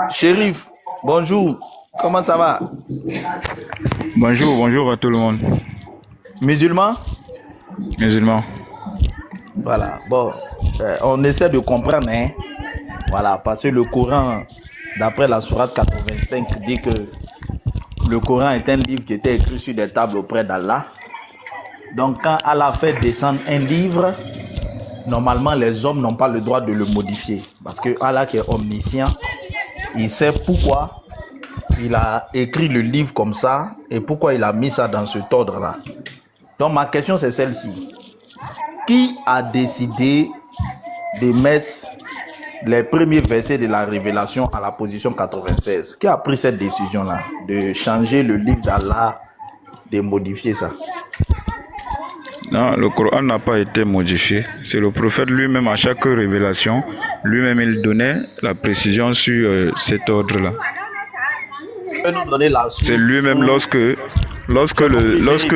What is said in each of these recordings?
Shérif, bonjour. Comment ça va? Bonjour, bonjour à tout le monde. Musulman? Musulman. Voilà. Bon, on essaie de comprendre, hein. Voilà, parce que le Coran, d'après la sourate 85, dit que le Coran est un livre qui était écrit sur des tables auprès d'Allah. Donc, quand Allah fait descendre un livre, normalement, les hommes n'ont pas le droit de le modifier. Parce que Allah, qui est omniscient, il sait pourquoi il a écrit le livre comme ça et pourquoi il a mis ça dans cet ordre-là. Donc, ma question, c'est celle-ci. Qui a décidé de mettre les premiers versets de la révélation à la position 96? Qui a pris cette décision-là de changer le livre d'Allah, de modifier ça? Non, le Coran n'a pas été modifié. C'est le prophète lui-même, à chaque révélation, lui-même, il donnait la précision sur cet ordre-là. Tu peux nous donner la source? C'est lui-même lorsque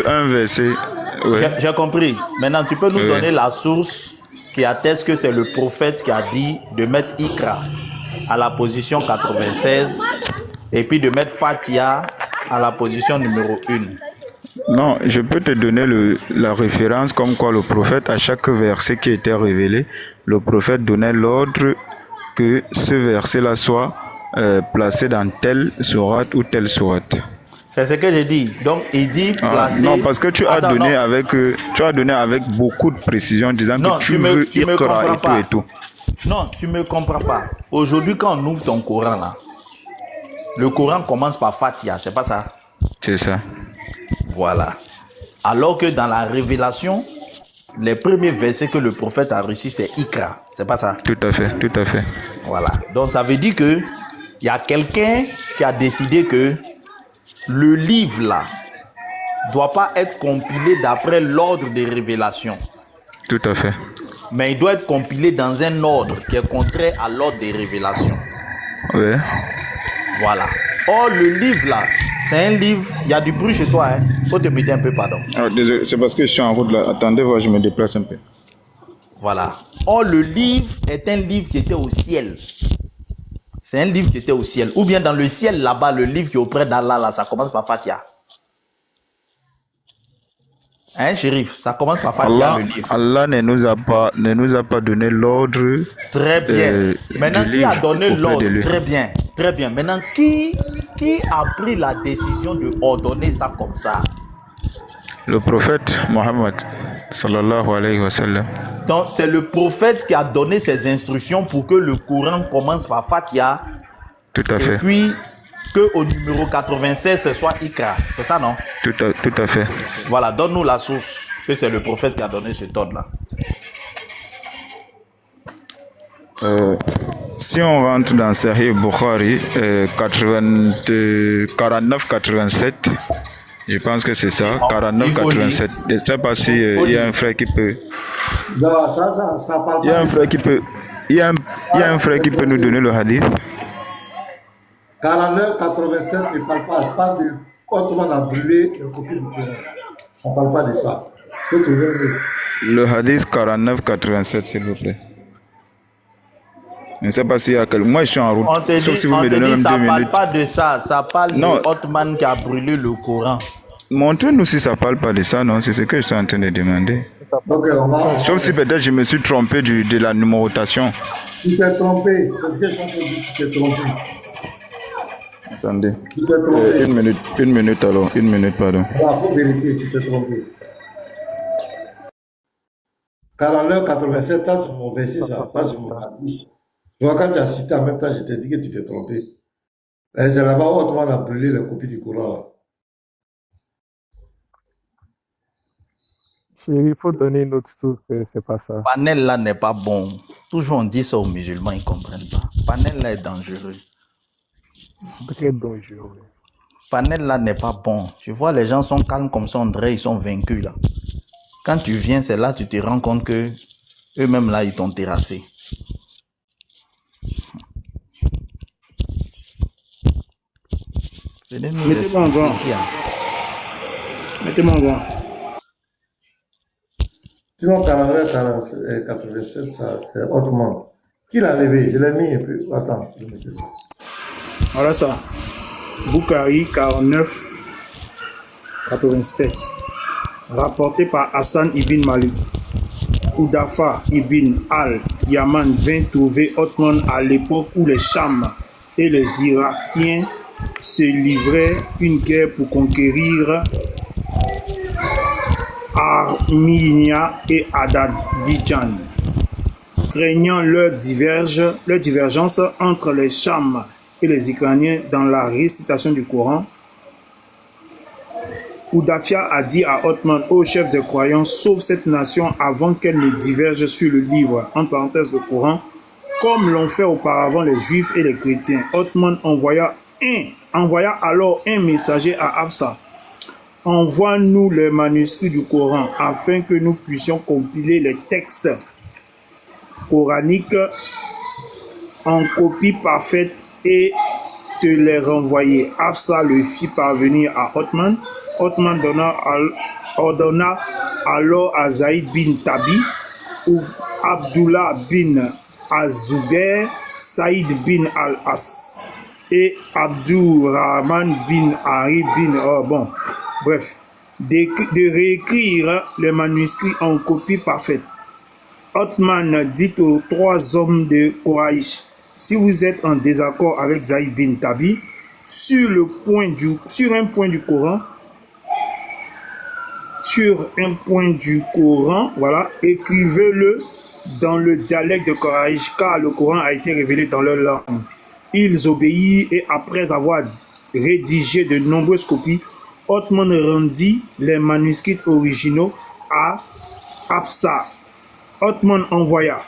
un verset... Ouais. J'ai compris. Maintenant, tu peux nous donner la source qui atteste que c'est le prophète qui a dit de mettre Ikra à la position 96 et puis de mettre Fatiha à la position numéro 1. Non, je peux te donner la référence comme quoi le prophète, à chaque verset qui était révélé, le prophète donnait l'ordre que ce verset-là soit placé dans telle sourate ou telle sourate. C'est ce que j'ai dit. Donc, il dit placer... non, parce que tu as donné avec beaucoup de précision, disant que tu veux Iqra et tout et tout. Non, tu me comprends pas. Aujourd'hui, quand on ouvre ton Coran là, le Coran commence par Fatiha, c'est pas ça? C'est ça. Voilà. Alors que dans la révélation, les premiers versets que le prophète a reçus, c'est Ikra, c'est pas ça? Tout à fait, tout à fait. Voilà. Donc ça veut dire que il y a quelqu'un qui a décidé que le livre là doit pas être compilé d'après l'ordre des révélations. Tout à fait. Mais il doit être compilé dans un ordre qui est contraire à l'ordre des révélations. Oui. Voilà. Or, le livre là, c'est un livre, il y a du bruit chez toi, hein. Faut te péter un peu, pardon. Ah, désolé, c'est parce que je suis en route là. Attendez, voir, je me déplace un peu. Voilà. Or, le livre est un livre qui était au ciel. C'est un livre qui était au ciel. Ou bien dans le ciel là-bas, le livre qui est auprès d'Allah, là, ça commence par Fatiha. Hein, shérif, ça commence par Fatiha, le livre. Allah ne nous a pas donné l'ordre. Très bien. Maintenant, qui a donné l'ordre? Très bien, très bien. Maintenant, qui a pris la décision de ordonner ça comme ça? Le prophète Mohammed, sallallahu alayhi wa sallam. Donc, c'est le prophète qui a donné ses instructions pour que le Coran commence par Fatiha. Tout à fait. Et puis, qu'au numéro 96, ce soit Ikra. C'est ça, non? Tout à fait. Voilà, donne-nous la source que c'est le prophète qui a donné cet ordre-là. Si on rentre dans Sahih Bukhari 49-87, je pense que c'est ça, 49-87. Je ne sais pas si il y a un frère qui peut... Non, ça parle pas. Il y a un frère qui peut... Il y a un frère qui peut nous donner le hadith. 49-87 ne parle pas. Elle parle de quand on a brûlé le copie du Coran. On ne parle pas de ça. Il faut trouver un autre. Le hadith 49-87, s'il vous plaît. Je ne sais pas s'il y a quelqu'un. Moi, je suis en route. On te Sauf dit, si vous me donnez même 2 minutes. Ça ne parle pas de ça. Ça parle non. de Othman qui a brûlé le Coran. Montrez-nous si ça ne parle pas de ça, non? C'est ce que je suis en train de demander. Okay, sauf si peut-être je me suis trompé de la numérotation. Tu t'es trompé. C'est ce que je suis en train de dire. Tu t'es trompé. Attendez. Une minute alors. Une minute, pardon. Il faut vérifier, tu t'es trompé. 49-87, ça c'est mon verset, ça c'est mon hadith. Donc quand tu as cité en même temps, je t'ai dit que tu t'es trompé. Et c'est là-bas où on a brûlé la copie du Coran. Il faut donner une autre source, c'est pas ça. Panel là n'est pas bon. Toujours on dit ça aux musulmans, ils ne comprennent pas. Panel là est dangereux. Très dangereux. Panel là n'est pas bon. Tu vois, les gens sont calmes comme ça, on dirait ils sont vaincus là. Quand tu viens, c'est là tu te rends compte que eux-mêmes là, ils t'ont terrassé. Mettez-moi en grand. Mettez-moi en grand. Sinon, 49-87, ça c'est hautement. Qui l'a levé? Je l'ai mis et puis. Attends, je vais mettre. Voilà ça. Bukhari 49, 87. Rapporté par Hassan ibn Malik. Oudafa ibn al-Yaman vint trouver Othman à l'époque où les Cham et les Irakiens se livraient une guerre pour conquérir Arminia et Adadbidjan. Craignant leur divergence entre les Cham et les Ukrainiens dans la récitation du Coran, Oudafia a dit à Othman, ô chef des croyants, sauve cette nation avant qu'elle ne diverge sur le livre, entre parenthèses le Coran, comme l'ont fait auparavant les Juifs et les chrétiens. Othman envoya alors un messager à Hafsa. Envoie-nous les manuscrits du Coran afin que nous puissions compiler les textes coraniques en copie parfaite et te les renvoyer. Hafsa le fit parvenir à Othman. Othman ordonna alors à Zaïd bin Tabi, ou Abdullah bin Azubair, Saïd bin al-As et Abdurrahman bin Ari bin... de réécrire les manuscrits en copie parfaite. Othman dit aux 3 hommes de Quraysh, si vous êtes en désaccord avec Zaïd bin Tabi sur un point du Coran, voilà, écrivez-le dans le dialecte de Quraysh, car le Coran a été révélé dans leur langue. Ils obéirent et après avoir rédigé de nombreuses copies, Othman rendit les manuscrits originaux à Hafsa. Othman envoya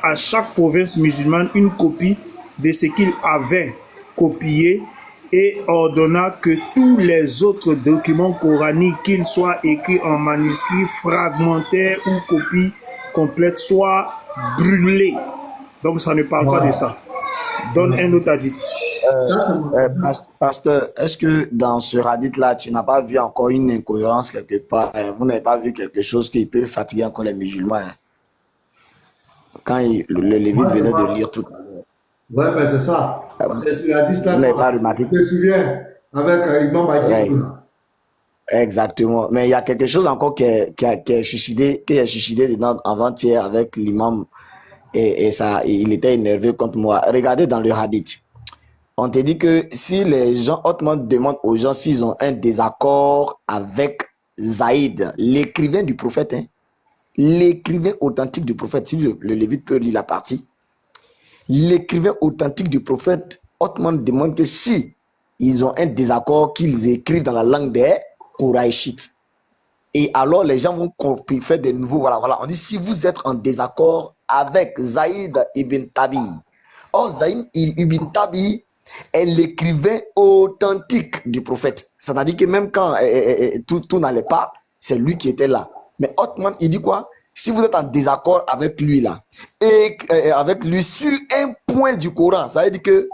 à chaque province musulmane une copie de ce qu'il avait copié et ordonna que tous les autres documents coraniques, qu'ils soient écrits en manuscrits fragmentaires ou copies complètes, soient brûlés. Donc ça ne parle pas de ça. Donne un autre hadith. Pasteur, est-ce que dans ce hadith-là, tu n'as pas vu encore une incohérence quelque part? Vous n'avez pas vu quelque chose qui peut fatiguer encore les musulmans? Quand le Lévite venait de lire tout. Ouais, mais c'est ça. C'est ce hadith-là. Vous n'avez pas remarqué? Je me souviens, avec Imam Adi. Exactement. Mais il y a quelque chose encore qui est suscité dedans avant-hier avec l'imam. Et ça, il était énervé contre moi. Regardez dans le hadith. On te dit que si les gens, Othman demande aux gens s'ils ont un désaccord avec Zaïd, l'écrivain du prophète, l'écrivain authentique du prophète, si le Lévite peut lire la partie, l'écrivain authentique du prophète, Othman demande que si ils ont un désaccord, qu'ils écrivent dans la langue des Quraishites. Et alors les gens vont faire des nouveaux, voilà. On dit si vous êtes en désaccord avec Zaïd ibn Tabi. Or, Zaïd ibn Tabi est l'écrivain authentique du prophète. C'est-à-dire que même quand tout n'allait pas, c'est lui qui était là. Mais Othman, il dit quoi? Si vous êtes en désaccord avec lui là, et avec lui sur un point du Coran, ça veut dire que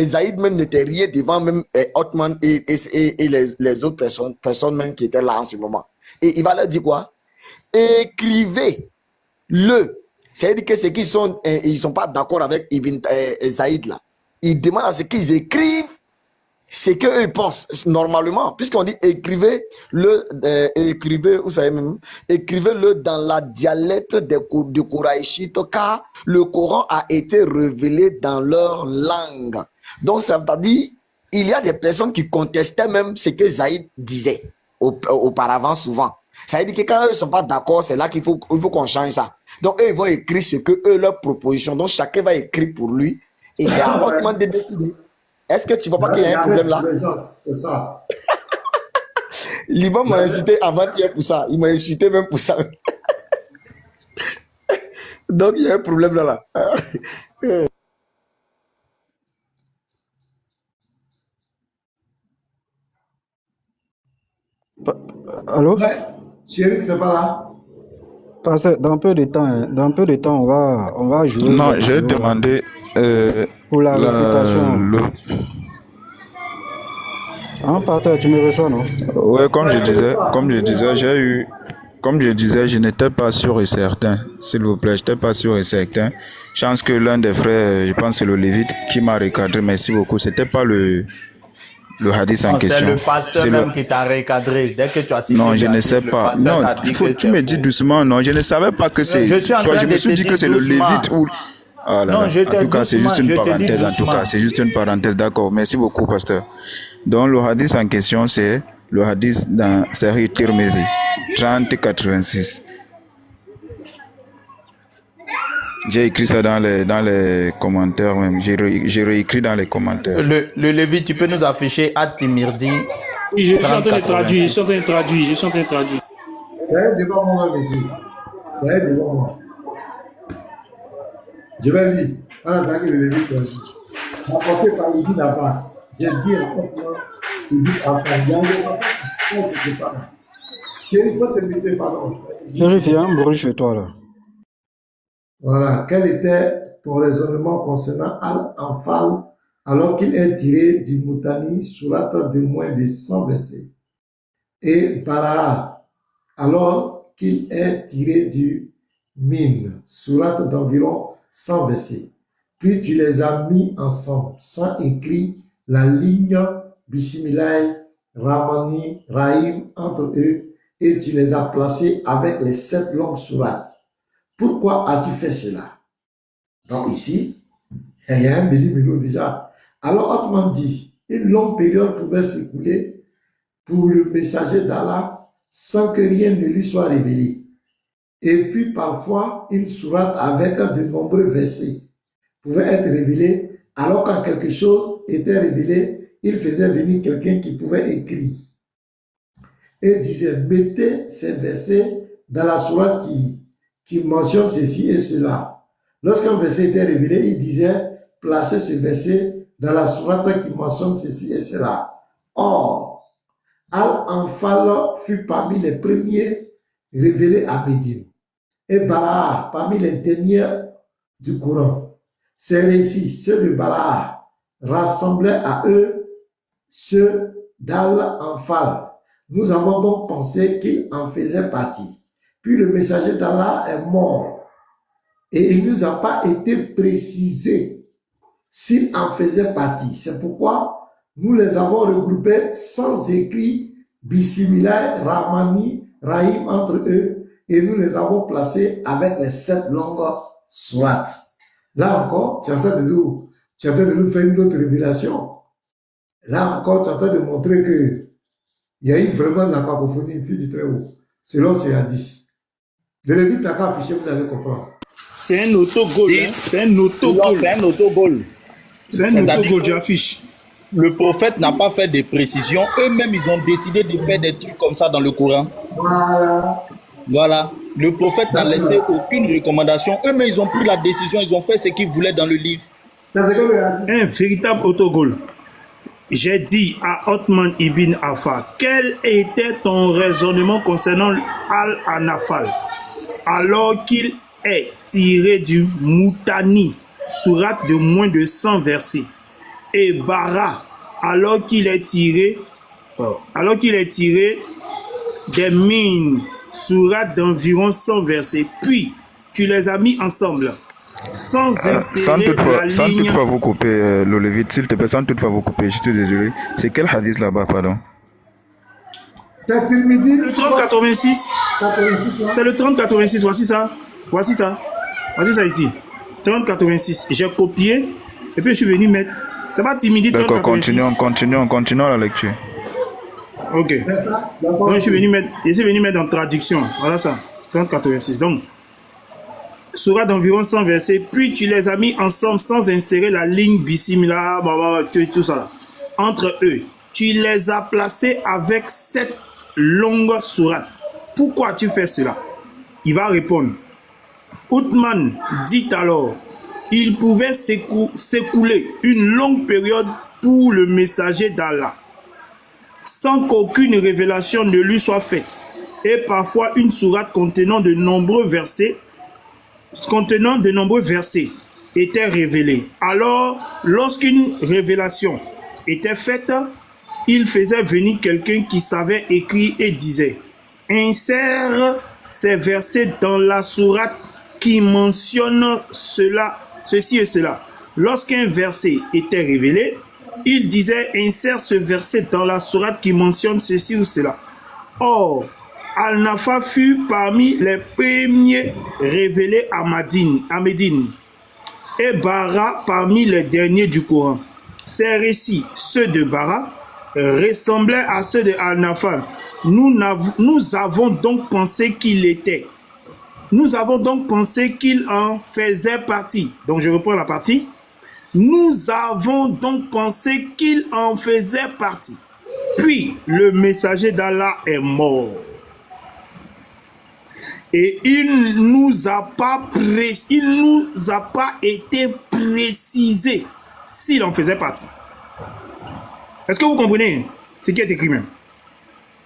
Zaïd même n'était rien devant même Othman et les autres personnes même qui étaient là en ce moment. Et il va leur dire quoi? Écrivez-le. C'est-à-dire que ceux qui sont, ils sont pas d'accord avec Zaïd là. Ils demandent à ce qu'ils écrivent ce qu'eux pensent normalement, puisqu'on dit écrivez-le dans la dialecte de Quraishites, car le Coran a été révélé dans leur langue. Donc ça veut dire il y a des personnes qui contestaient même ce que Zaïd disait auparavant souvent. Ça veut dire que quand eux ne sont pas d'accord, c'est là qu'il faut qu'on change ça. Donc eux ils vont écrire ce que eux leur proposition. Donc chacun va écrire pour lui et c'est à Othman de décider. Est-ce que tu ne vois pas qu'il y a un problème là? C'est ça. L'imam m'a insulté avant-hier pour ça. Il m'a insulté même pour ça. Donc il y a un problème là. Allô? Ouais. Chérif n'est pas là. Parce que dans peu de temps, on va jouer. Non, j'ai demandé pour la réfutation. Hein, Pasteur, tu me reçois, non? Ouais, comme je disais, j'ai eu comme je disais, je n'étais pas sûr et certain. S'il vous plaît, je n'étais pas sûr et certain. Chance que l'un des frères, je pense que c'est le Lévite, qui m'a recadré. Merci beaucoup. C'était pas le hadith en Non, c'est question. le pasteur même qui t'a recadré. Dès que tu as cité Non, je le ne hadith, sais le pas. pasteur Non, t'a dit que tu c'est me dis faux. doucement. Non, je ne savais pas que c'est. Je suis en Soit train je de me te suis dit que dire c'est le doucement. Lévite ou. Ah là Non, là. je En te tout cas, c'est juste doucement, une je te dis parenthèse. En tout doucement. cas, c'est juste une parenthèse. D'accord. Merci beaucoup, pasteur. Donc, le hadith en question, c'est le hadith dans Sahih Tirmidhi 3086. J'ai écrit ça dans les commentaires même. J'ai réécrit dans les commentaires. Le Lévi, tu peux nous afficher At-Timirdi Oui, je suis en train de 3086. traduire, je suis en train de traduire, je suis en train de traduire. C'est devant moi, monsieur. C'est devant moi. Je vais lire. On a attaqué le Lévi qui a dit. Apporté par Ibn Abbas. J'ai dit à Otman, Ibn Abbas, il y a quelque part. Thierry, faut te mettre, pardon. Shérif, il y a un bruit chez toi là. Voilà. Quel était ton raisonnement concernant Al-Anfal alors qu'il est tiré du Moutani surat de moins de 100 versets? Et Bara'a alors qu'il est tiré du Min surat d'environ 100 versets. Puis tu les as mis ensemble sans écrit la ligne Bismillah, Rahmani, Rahim entre eux et tu les as placés avec les 7 longues sourates. Pourquoi as-tu fait cela? Donc ici, il y a un méli-mélo déjà. Alors autrement dit, une longue période pouvait s'écouler pour le messager d'Allah sans que rien ne lui soit révélé. Et puis parfois, une sourate avec de nombreux versets pouvait être révélée, alors quand quelque chose était révélé, il faisait venir quelqu'un qui pouvait écrire. Et disait, mettez ces versets dans la sourate qui mentionne ceci et cela. Lorsqu'un verset était révélé, il disait, placez ce verset dans la sourate qui mentionne ceci et cela. Or, Al-Anfal fut parmi les premiers révélés à Médine. Et Bara'a, parmi les derniers du Coran. Ces récits, ceux de Bara'a, rassemblaient à eux ceux d'Al-Anfal. Nous avons donc pensé qu'il en faisait partie. Puis le messager d'Allah est mort. Et il ne nous a pas été précisé s'il en faisait partie. C'est pourquoi nous les avons regroupés sans écrit Bismillah, Rahmani, Rahim entre eux. Et nous les avons placés avec les 7 longues sourates. Là encore, tu es en train de nous faire une autre révélation. Là encore, tu es en train de montrer que il y a eu vraiment de la cacophonie, une fille du très haut. Selon ce hadith. Le Lévite n'a qu'à afficher, vous allez comprendre. C'est un autogol, hein? C'est un autogol. C'est un autogol. C'est un autogol, j'affiche. Le prophète n'a pas fait des précisions. Eux-mêmes, ils ont décidé de faire des trucs comme ça dans le Coran. Voilà. Le prophète n'a laissé aucune recommandation. Eux-mêmes, ils ont pris la décision. Ils ont fait ce qu'ils voulaient dans le livre. Un véritable autogol. J'ai dit à Othman ibn Affan, quel était ton raisonnement concernant Al-Anfal alors qu'il est tiré du Moutani, sourate de moins de 100 versets, et Bara alors qu'il est tiré des Mines, sourate d'environ 100 versets. Puis tu les as mis ensemble sans insérer Sans toutefois vous couper, le Lévite, s'il te plaît, sans toutefois vous couper, je suis désolé. C'est quel hadith là-bas, pardon? Le 3086. C'est le 3086. Voici ça. Voici ça. Voici ça ici. 3086. J'ai copié et puis je suis venu mettre. C'est pas timide. D'accord, continuons la lecture. Ok. Donc je suis venu mettre en traduction. Voilà ça. 3086. Donc, sourate d'environ 100 versets. Puis tu les as mis ensemble sans insérer la ligne Bismillah, tout ça là. Entre eux. Tu les as placés avec 7 longues sourates. Pourquoi tu fais cela? Il va répondre. Othman dit alors, il pouvait s'écouler une longue période pour le messager d'Allah, sans qu'aucune révélation ne lui soit faite. Et parfois une sourate contenant de nombreux versets était révélée. Alors, lorsqu'une révélation était faite, il faisait venir quelqu'un qui savait écrire et disait, insère ces versets dans la sourate qui mentionnent ceci et cela. Lorsqu'un verset était révélé, il disait insère ce verset dans la sourate qui mentionne ceci ou cela. Or, Al-Nafa fut parmi les premiers révélés à Médine et Bara parmi les derniers du Coran. Ces récits, ceux de Bara, ressemblaient à ceux de Al-Nafa. Nous avons donc pensé qu'il était. Nous avons donc pensé qu'il en faisait partie. Donc je reprends la partie. Nous avons donc pensé qu'il en faisait partie. Puis le messager d'Allah est mort. Et il nous a pas été précisé s'il en faisait partie. Est-ce que vous comprenez ce qui est écrit même?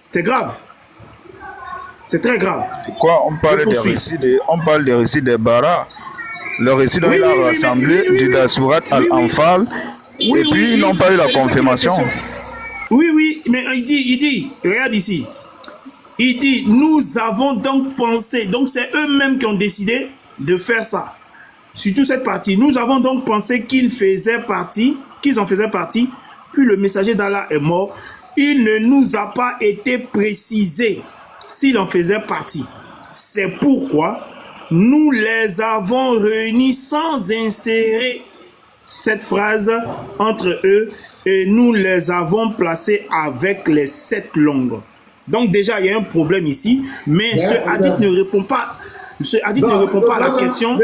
C'est grave. C'est très grave. Pourquoi on parle des récits des Bara, le récit dont il a rassemblé du Surat Al-Anfal, et puis ils n'ont pas eu la confirmation. Oui, mais il dit, regarde ici. Il dit, nous avons donc pensé, donc c'est eux-mêmes qui ont décidé de faire ça. Surtout cette partie. Nous avons donc pensé qu'ils en faisaient partie, puis le messager d'Allah est mort. Il ne nous a pas été précisé s'il en faisait partie. C'est pourquoi nous les avons réunis sans insérer cette phrase entre eux et nous les avons placés avec les 7 langues. Donc déjà, il y a un problème ici, mais ce hadith ne répond pas. Ce hadith ne répond pas à la question.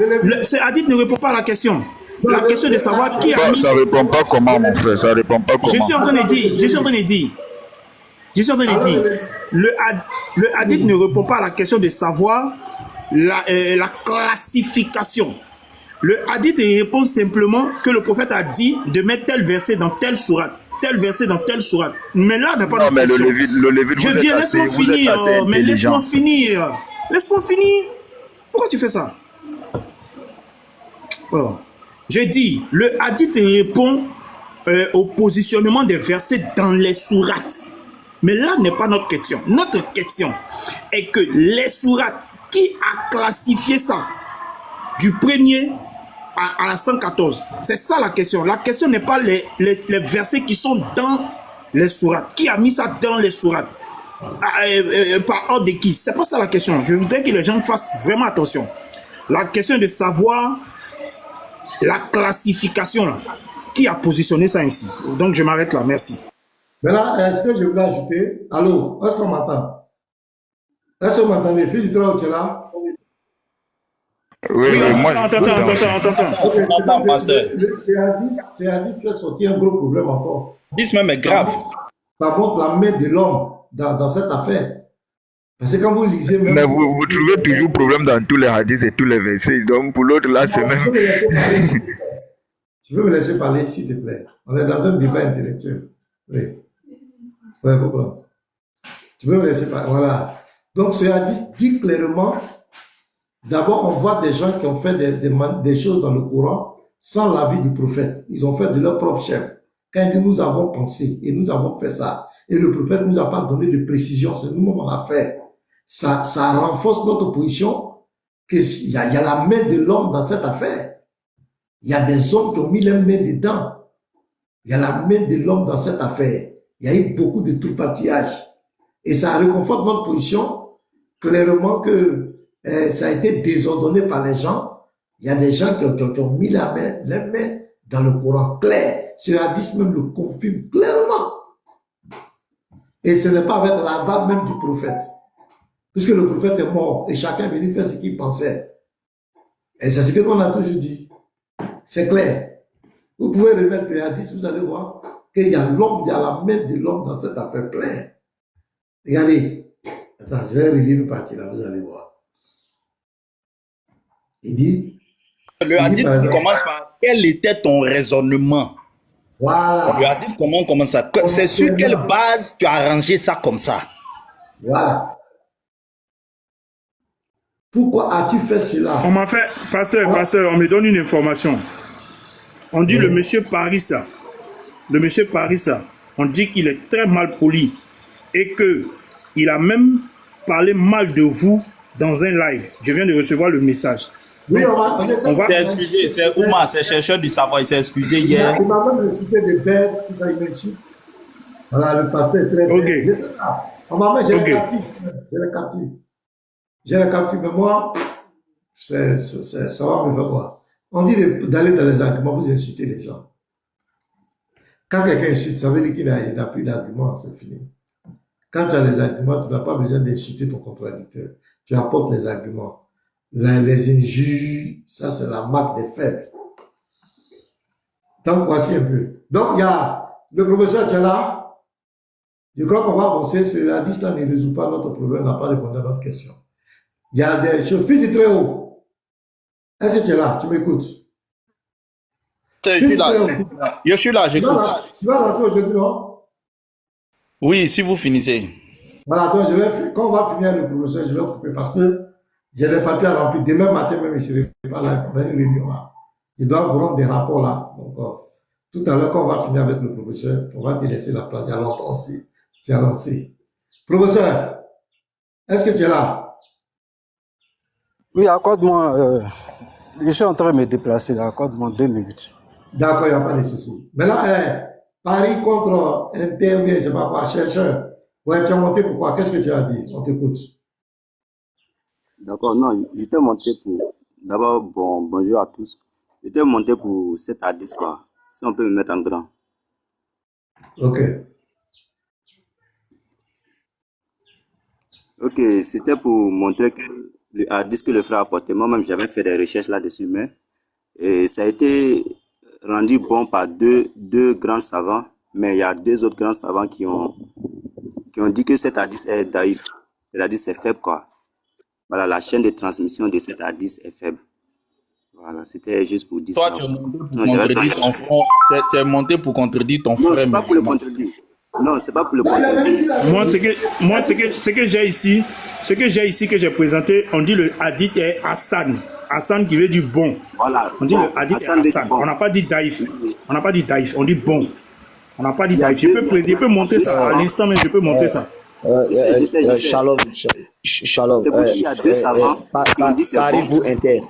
Ce hadith ne répond pas à la question. La question de savoir qui a mis... Ça répond pas comment, mon frère, ça répond pas comment. Je suis en train de dire. Le hadith ne répond pas à la question de savoir la classification. Le hadith répond simplement que le prophète a dit de mettre tel verset dans telle sourate, tel verset dans telle sourate. Mais là, n'a pas de question. Le Lévite, je viens, laisse-moi finir. Mais laisse-moi finir. Laisse-moi finir. Pourquoi tu fais ça? Oh. J'ai dit, le hadith répond au positionnement des versets dans les sourates. Mais là n'est pas notre question. Notre question est que les sourates, qui a classifié ça du premier à la 114? C'est ça la question. La question n'est pas les versets qui sont dans les sourates. Qui a mis ça dans les sourates? Par ordre de qui? C'est pas ça la question. Je voudrais que les gens fassent vraiment attention. La question est de savoir la classification là. Qui a positionné ça ainsi? Donc je m'arrête là. Merci. Maintenant, est-ce que je voulais ajouter? Allô, est-ce qu'on m'entend? Est-ce que vous m'entendez? Fils du travail, tu es là? Oui, moi, on t'entend. Okay, pasteur. C'est Hadith fait sortir un gros problème encore. 10 même est grave. Ça montre la main de l'homme dans cette affaire. Parce que quand vous lisez même... Mais vous trouvez toujours problème dans tous les hadiths et tous les versets. Donc pour l'autre là, c'est même... Tu veux me laisser parler, s'il te plaît? On est dans un débat intellectuel. Oui. Ouais, comprendre. Tu peux me laisser parler. Voilà. Donc ce hadith dit clairement, d'abord on voit des gens qui ont fait des choses dans le Coran sans l'avis du prophète. Ils ont fait de leur propre chef. Quand il dit nous avons pensé et nous avons fait ça, et le prophète ne nous a pas donné de précision, c'est nous-mêmes on l'a fait. Ça renforce notre position qu'il y a la main de l'homme dans cette affaire. Il y a des hommes qui ont mis les mains dedans. Il y a la main de l'homme dans cette affaire. Il y a eu beaucoup de tripatouillage. Et ça réconforte notre position clairement que ça a été désordonné par les gens. Il y a des gens qui ont mis les mains dans le Coran clair. Ce hadith même le confirme clairement. Et ce n'est pas avec l'aval même du prophète. Puisque le prophète est mort et chacun est venu faire ce qu'il pensait. Et c'est ce que nous on a toujours dit. C'est clair. Vous pouvez remettre les hadiths, vous allez voir qu'il y a l'homme, il y a la main de l'homme dans cette affaire pleine. Regardez. Attends, je vais relire une partie là, vous allez voir. Il dit... Le hadith commence par « Quel était ton raisonnement ?» Voilà. Le hadith commence ça. C'est sur quelle base tu as arrangé ça comme ça? Voilà. Pourquoi as-tu fait cela? On m'a fait, pasteur, on me donne une information. On dit le monsieur Parissa. Le monsieur Parissa, on dit qu'il est très mal poli et que il a même parler mal de vous dans un live. Je viens de recevoir le message. Oui, Donc, on Il va... s'est excusé, c'est Ouma, c'est chercheur du savoir, il s'est excusé hier. Il m'a même cité des bêtes, tout ça, il m'insulte. Voilà, le pasteur est très bien. Ok. Je sais ça. On m'a mis, j'ai Ok. les captifs. J'ai les captifs. J'ai les captifs, mais moi, ça va me faire quoi. On dit d'aller dans les arguments pour insulter les gens. Quand quelqu'un insulte, ça veut dire qu'il n'a plus d'arguments, c'est fini. Quand tu as les arguments, tu n'as pas besoin d'insulter ton contradicteur. Tu apportes les arguments. Les injures, ça c'est la marque des faibles. Donc voici un peu. Donc il y a le professeur qui est là. Je crois qu'on va avancer. Ce hadith là ne résout pas notre problème, n'a pas répondu à notre question. Il y a des choses. Puis c'est très haut. Est-ce que tu es là? Tu m'écoutes? Je suis là, j'écoute. Tu vas lancer aujourd'hui, non? Oui, si vous finissez. Voilà, donc quand on va finir le professeur, je vais couper parce que j'ai des papiers à remplir. Demain matin, même, il ne serait pas là. On a une réunion là. Il doit vous rendre des rapports là. Donc, tout à l'heure, quand on va finir avec le professeur, on va te laisser la place. Il y a longtemps aussi. Tu as lancé. Professeur, est-ce que tu es là? Oui, accorde-moi. Je suis en train de me déplacer là. Accorde-moi 2 minutes. D'accord, il n'y a pas de souci. Maintenant, Paris contre Inter, ou bien, je ne sais pas quoi, chercheur. Ouais, tu as monté pourquoi? Qu'est-ce que tu as dit? On t'écoute. D'accord, non, j'étais monté pour... D'abord, bonjour à tous. J'étais monté pour cet hadith, quoi. Si on peut me mettre en grand. Ok. Ok, c'était pour montrer que le hadith que le frère a apporté, moi-même j'avais fait des recherches là-dessus, mais et ça a été rendu bon par deux grands savants, mais il y a 2 autres grands savants qui ont dit que cet hadith est daïf. Cet hadith est faible, quoi. Voilà, la chaîne de transmission de cet hadith est faible. Voilà, c'était juste pour dire Toi, ça. tu es monté pour contredire ton Non, frère. c'est pas pour le contredire. Non, c'est pas pour le contredire. Moi, ce que j'ai ici, que j'ai présenté, on dit le hadith est Hassan. Hassan qui veut dire bon. Voilà. On dit bon, le hadith Hassan est Hassan. bon. On n'a pas dit daïf. On n'a pas dit daïf, on dit bon. On n'a pas dit Il y a daïf. Je peux monter ça à l'instant même, je peux monter ça. Je sais. Shalom. C'est pour qu'il y a 2 savants qui ont dit c'est Paris-vous bon. Inter.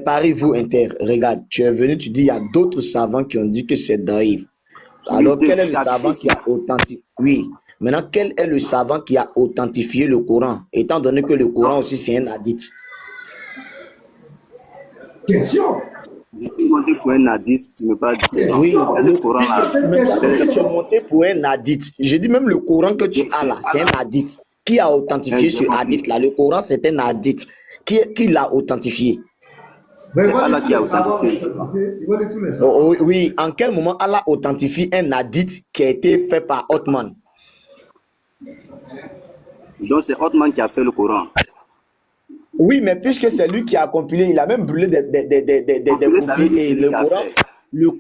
Paris-vous Inter. Regarde, tu es venu, tu dis il y a d'autres savants qui ont dit que c'est daïf. Alors, quel est le savant qui a authentifié? Oui. Maintenant, quel est le savant qui a authentifié le Coran, étant donné que le Coran aussi c'est un hadith? Question. Je suis monté pour un hadith, tu me parles de Oui, le Coran là. Tu es monté pour un hadith. Je dis même le Coran que tu as là, c'est un hadith. Qui a authentifié ce hadith là? Le Coran c'est un hadith. Qui l'a authentifié? Mais C'est Allah qui a authentifié. Oui, en quel moment Allah authentifie un hadith qui a été fait par Othman? Donc c'est Othman qui a fait le Coran. Oui, mais puisque c'est lui qui a compilé, il a même brûlé des copies et le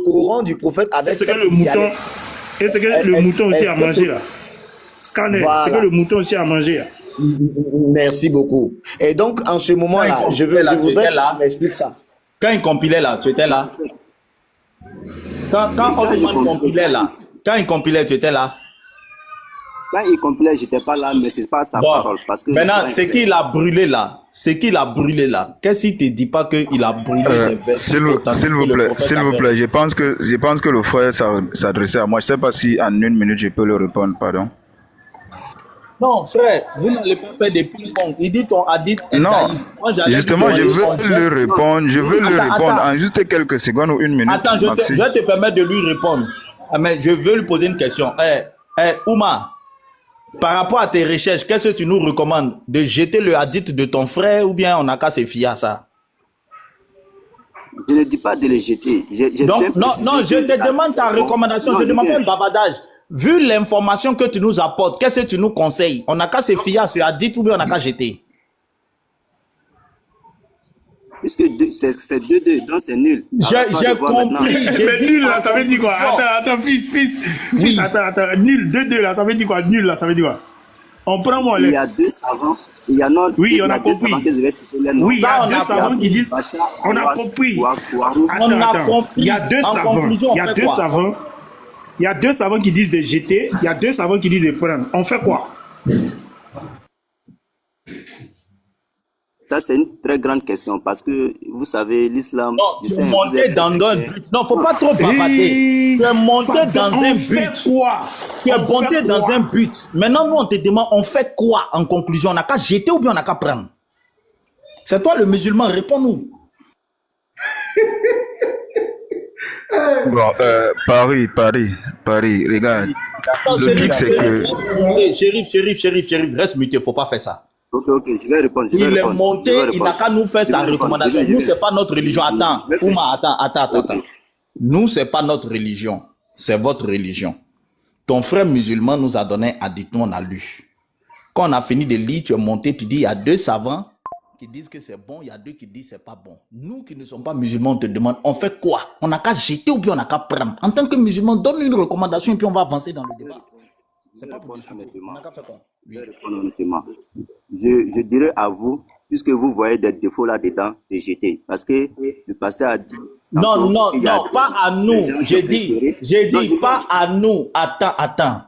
Coran du prophète avec. Est-ce que le mouton, le mouton aussi a mangé là? Scanner, voilà. C'est que le mouton aussi a mangé là. Merci beaucoup. Et donc, en ce moment-là, je voudrais que tu m'expliques ça. Quand il compilait là, tu étais là. Quand Othman compilait là, quand il compilait, tu étais là. Quand il compilait, j'étais pas là, mais c'est pas sa parole. Parce que maintenant, c'est qu'il a brûlé là. C'est qu'il a brûlé là. Qu'est-ce qu'il te dit pas qu'il a brûlé les versets? S'il vous plaît, je pense que le frère s'adressait à moi. Je sais pas si en 1 minute je peux le répondre, pardon. Non, frère, vous n'allez pas faire des ping-pong. Il dit ton hadith est naïf. Justement, je veux le répondre. Je veux le répondre en juste quelques secondes ou 1 minute. Attends, je vais te permettre de lui répondre. Mais je veux lui poser une question. Ouma, par rapport à tes recherches, qu'est-ce que tu nous recommandes? De jeter le hadith de ton frère ou bien on n'a qu'à se fier à ça? Je ne dis pas de le jeter. Donc, non, je te demande ta recommandation. Je ne demande pas un bavardage. Vu l'information que tu nous apportes, qu'est-ce que tu nous conseilles? On n'a qu'à se fier à ce hadith ou bien on n'a qu'à jeter? Puisque c'est 2-2, donc c'est nul. J'ai compris. Mais nul là, ça veut dire quoi? Attends, fils, oui. Attends, nul, 2-2 là, ça veut dire quoi? Nul là, ça veut dire quoi? On prend moi, laisse. Il y a 2 savants. Il y en a, oui, on a compris. Oui, il y a 2 savants qui disent. On a compris. Attends. Il y a 2 savants. Il y a 2 savants qui disent de jeter. Il y a 2 savants qui disent de prendre. On fait quoi? Ça, c'est une très grande question parce que, vous savez, l'islam... Non, tu es monté dans un but. Non, faut pas trop bavarder. Tu es monté dans un but. Quoi? Tu es On monté fait dans quoi? un but. Maintenant, nous, on te demande, on fait quoi en conclusion? On n'a qu'à jeter ou bien on n'a qu'à prendre? C'est toi le musulman, réponds-nous. Bon, Paris, regarde. Non, Le truc, c'est que... Chérif, reste muté, faut pas faire ça. Ok, je vais répondre. Il est monté, il n'a qu'à nous faire sa recommandation. Nous, c'est pas notre religion. Attends, Je vais faire. Ouma, attends. Ok. Nous, c'est pas notre religion. C'est votre religion. Ton frère musulman nous a donné un hadith, nous on a lu. Quand on a fini de lire, tu es monté, tu dis, il y a deux savants qui disent que c'est bon, il y a deux qui disent que c'est pas bon. Nous qui ne sommes pas musulmans, on te demande, on fait quoi? On n'a qu'à jeter ou bien on n'a qu'à prendre. En tant que musulman, donne une recommandation et puis on va avancer dans le débat. C'est pas pour discuter. On n'a qu'à faire quoi? Je vais répondre honnêtement. Je dirais à vous, puisque vous voyez des défauts là-dedans, de jeter. Parce que le pasteur a dit... Non, pas à nous. des gens qui J'ai ont dit, préféré. pas à nous. Attends.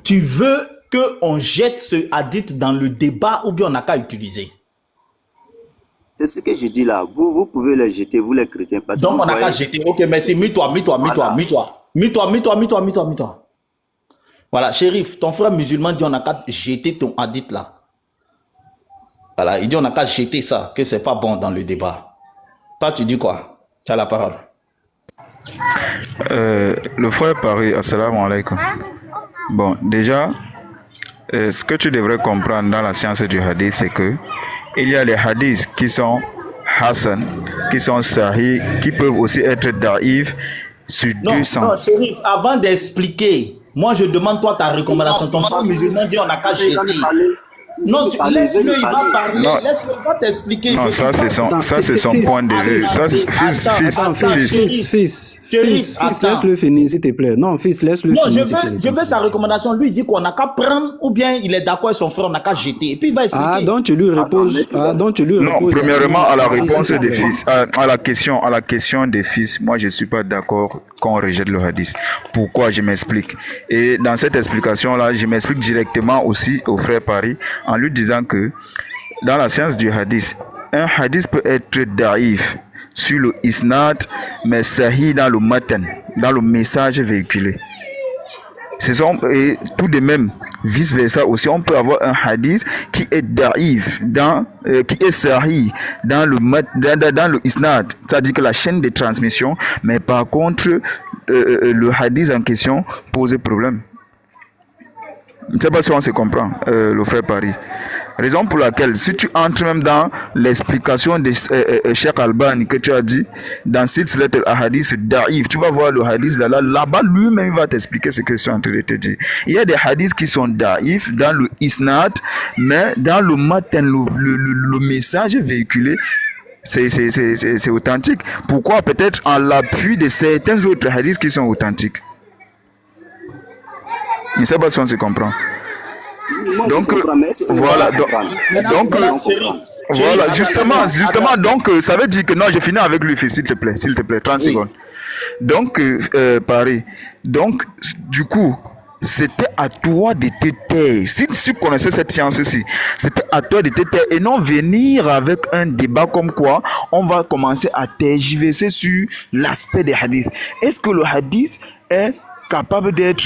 Tu veux qu'on jette ce hadith dans le débat ou bien on n'a qu'à utiliser? C'est ce que je dis là. Vous pouvez les jeter, vous les chrétiens. Parce Donc que on n'a qu'à jeter. Ok, merci. Mets-toi. Voilà, Chérif, ton frère musulman dit on n'a qu'à jeter ton hadith là. Voilà, il dit on n'a qu'à jeter ça, que c'est pas bon dans le débat. Toi, tu dis quoi? Tu as la parole. Le frère Paris, assalamu alaikum. Bon, déjà, ce que tu devrais comprendre dans la science du hadith, c'est que il y a les hadiths qui sont Hassan, qui sont Sahih, qui peuvent aussi être Daïf sur 200. Non, Chérif, avant d'expliquer, moi je demande toi ta recommandation. Ton frère musulman dit on n'a qu'à jeter. Non, laisse-le, il va parler. Laisse-le, il va t'expliquer. Non, ça c'est son point de vue. Ça, Fils, laisse-le finir, s'il te plaît. Non, fils, laisse-le non, finir. je veux sa recommandation. Lui, il dit qu'on n'a qu'à prendre ou bien il est d'accord avec son frère, on n'a qu'à jeter. Et puis il va expliquer. Ah, donc tu lui reposes. Non, premièrement, à la réponse des fils, à la question des fils, moi je ne suis pas d'accord qu'on rejette le hadith. Pourquoi? Je m'explique. Et dans cette explication-là, je m'explique directement aussi au frère Paris en lui disant que dans la science du hadith, un hadith peut être daïf sur le isnad, mais sahih dans le matan, dans le message véhiculé. Et tout de même, vice versa aussi, on peut avoir un hadith qui est daïf, qui est sahih dans le isnad, c'est-à-dire que la chaîne de transmission, mais par contre, le hadith en question pose problème. Je ne sais pas si on se comprend, le frère Paris. Raison pour laquelle, si tu entres même dans l'explication de Cheikh Albani que tu as dit, dans Silsilat al-Ahadith Da'if, tu vas voir le hadith là-bas, lui-même va t'expliquer ce que je suis en train de te dire. Il y a des hadiths qui sont Da'if dans le Isnad, mais dans le matin, le message véhiculé, c'est authentique. Pourquoi? Peut-être en l'appui de certains autres hadiths qui sont authentiques. Je ne sais pas si on se comprend. Donc voilà, voilà, justement, donc ça veut dire que non, je finis avec lui, s'il te plaît, 30 secondes. Donc, pareil. Donc, du coup, c'était à toi de te taire. Si tu connaissais cette science-ci, c'était à toi de te taire et non venir avec un débat comme quoi on va commencer à tergiverser sur l'aspect des hadiths. Est-ce que le hadith est capable d'être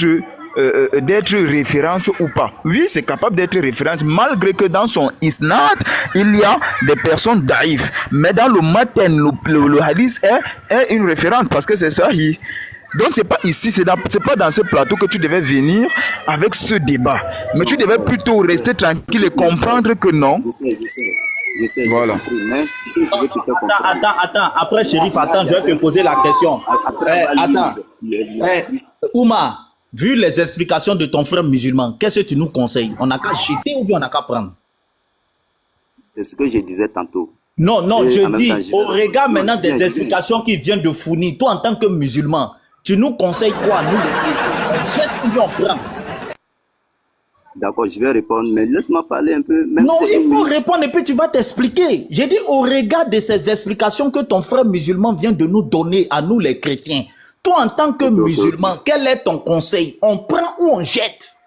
référence ou pas? Oui, c'est capable d'être référence, malgré que dans son isnad, il y a des personnes daïf. Mais dans le matin, le hadith est une référence parce que c'est ça. Donc c'est pas ici, c'est pas dans ce plateau que tu devais venir avec ce débat. Mais tu devais plutôt rester tranquille et comprendre que non. Je sais. Voilà. Mais Attends. Après, Chérif, attends, je vais te poser la question. Attends. Ouma, vu les explications de ton frère musulman, qu'est-ce que tu nous conseilles? On n'a qu'à jeter ou bien on n'a qu'à prendre? C'est ce que je disais tantôt. Non, je dis, au regard maintenant des explications qu'il vient de fournir, toi en tant que musulman, tu nous conseilles quoi, nous les chrétiens? On jette ou bien on prend? D'accord, je vais répondre, mais laisse-moi parler un peu. Même non, si il faut répondre et puis tu vas t'expliquer. J'ai dit au regard de ces explications que ton frère musulman vient de nous donner, à nous les chrétiens, toi en tant que musulman, quel est ton conseil? On prend ou on jette?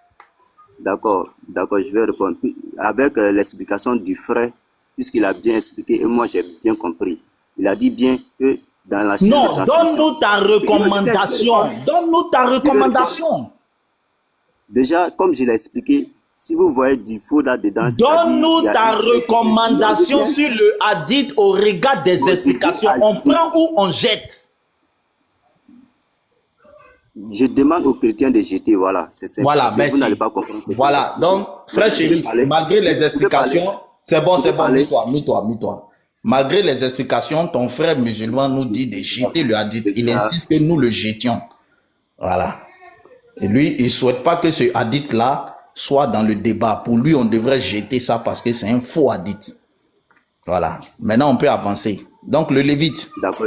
D'accord, je vais répondre. Avec l'explication du frère puisqu'il a bien expliqué et moi j'ai bien compris. Il a dit bien que dans la chaîne de Non, transmission... donne-nous ta recommandation. Donne-nous ta recommandation. Déjà, comme je l'ai expliqué, si vous voyez du faux là-dedans... Donne-nous ta recommandation sur le hadith au regard des explications. On prend ou on jette? Je demande aux chrétiens de jeter, voilà. C'est simple. Voilà, Parce que merci. vous n'allez pas comprendre. Voilà, donc, frère chéri, malgré les explications, c'est bon, mets-toi. Malgré les explications, ton frère musulman nous dit de jeter le hadith. Il insiste que nous le jetions. Voilà. Et lui, il ne souhaite pas que ce hadith-là soit dans le débat. Pour lui, on devrait jeter ça parce que c'est un faux hadith. Voilà. Maintenant, on peut avancer. Donc, le Lévite. D'accord.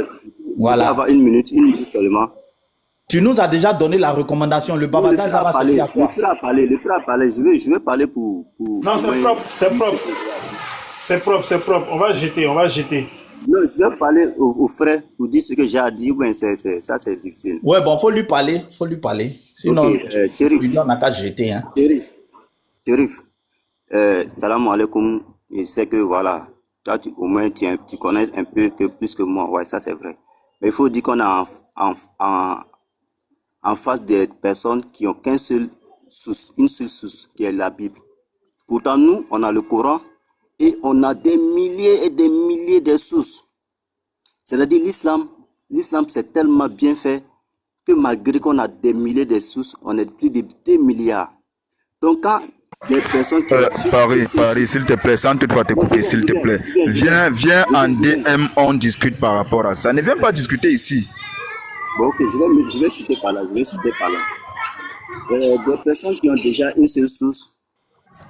Voilà. Avoir une minute seulement. Tu nous as déjà donné la recommandation. Le babadage va parler à quoi? Le frère a parlé. Je vais parler pour... Non, c'est propre. On va jeter. Non, je vais parler au frère pour dire ce que j'ai à dire. Ouais, ça, c'est difficile. Ouais, bon, faut lui parler. Sinon, okay, Chérif, on n'a qu'à jeter. Hein. Chérif, salam alaikum. Je sais que, voilà, toi, au moins, tu connais un peu plus que moi. Ouais, ça, c'est vrai. Mais il faut dire qu'on a en face des personnes qui ont une seule source, qui est la Bible. Pourtant, nous, on a le Coran et on a des milliers et des milliers de sources. C'est-à-dire l'islam, c'est tellement bien fait que malgré qu'on a des milliers de sources, on est plus de 2 milliards. Donc, quand des personnes qui... Paris, s'il te plaît, sans toutefois t'écouter, s'il te plaît. Viens en DM, on discute par rapport à ça. Ne viens pas discuter ici. Bon, ok, je vais chuter par là. Des personnes qui ont déjà une seule source.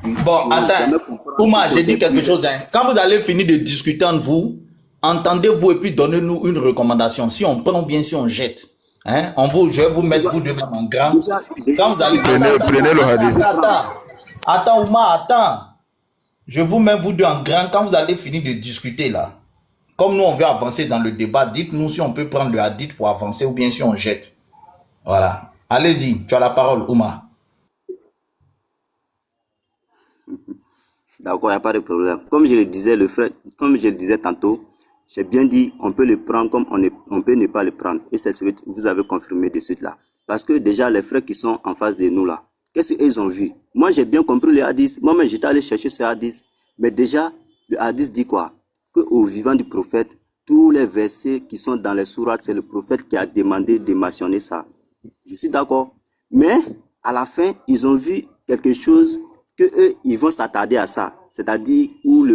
Bon, attends. Ouma, j'ai dit quelque chose. Hein. Quand vous allez finir de discuter entre vous, entendez-vous et puis donnez-nous une recommandation. Si on prend bien, si on jette. Hein? Je vais vous mettre vous deux même en grand. Quand vous allez... Prenez le hadith. Attends, Ouma, attends. Je vous mets vous deux en grand quand vous allez finir de discuter là. Comme nous, on veut avancer dans le débat, dites-nous si on peut prendre le hadith pour avancer ou bien si on jette. Voilà. Allez-y, tu as la parole, Ouma. D'accord, il n'y a pas de problème. Comme je le disais tantôt, j'ai bien dit, on peut le prendre comme on peut ne pas le prendre. Et c'est ce que vous avez confirmé de suite là. Parce que déjà, les frères qui sont en face de nous là, qu'est-ce qu'ils ont vu? Moi, j'ai bien compris le hadith. Moi-même, j'étais allé chercher ce hadith. Mais déjà, le hadith dit quoi? Qu'au vivant du prophète, tous les versets qui sont dans les sourates, c'est le prophète qui a demandé de mentionner ça. Je suis d'accord. Mais, à la fin, ils ont vu quelque chose que eux, ils vont s'attarder à ça. C'est-à-dire où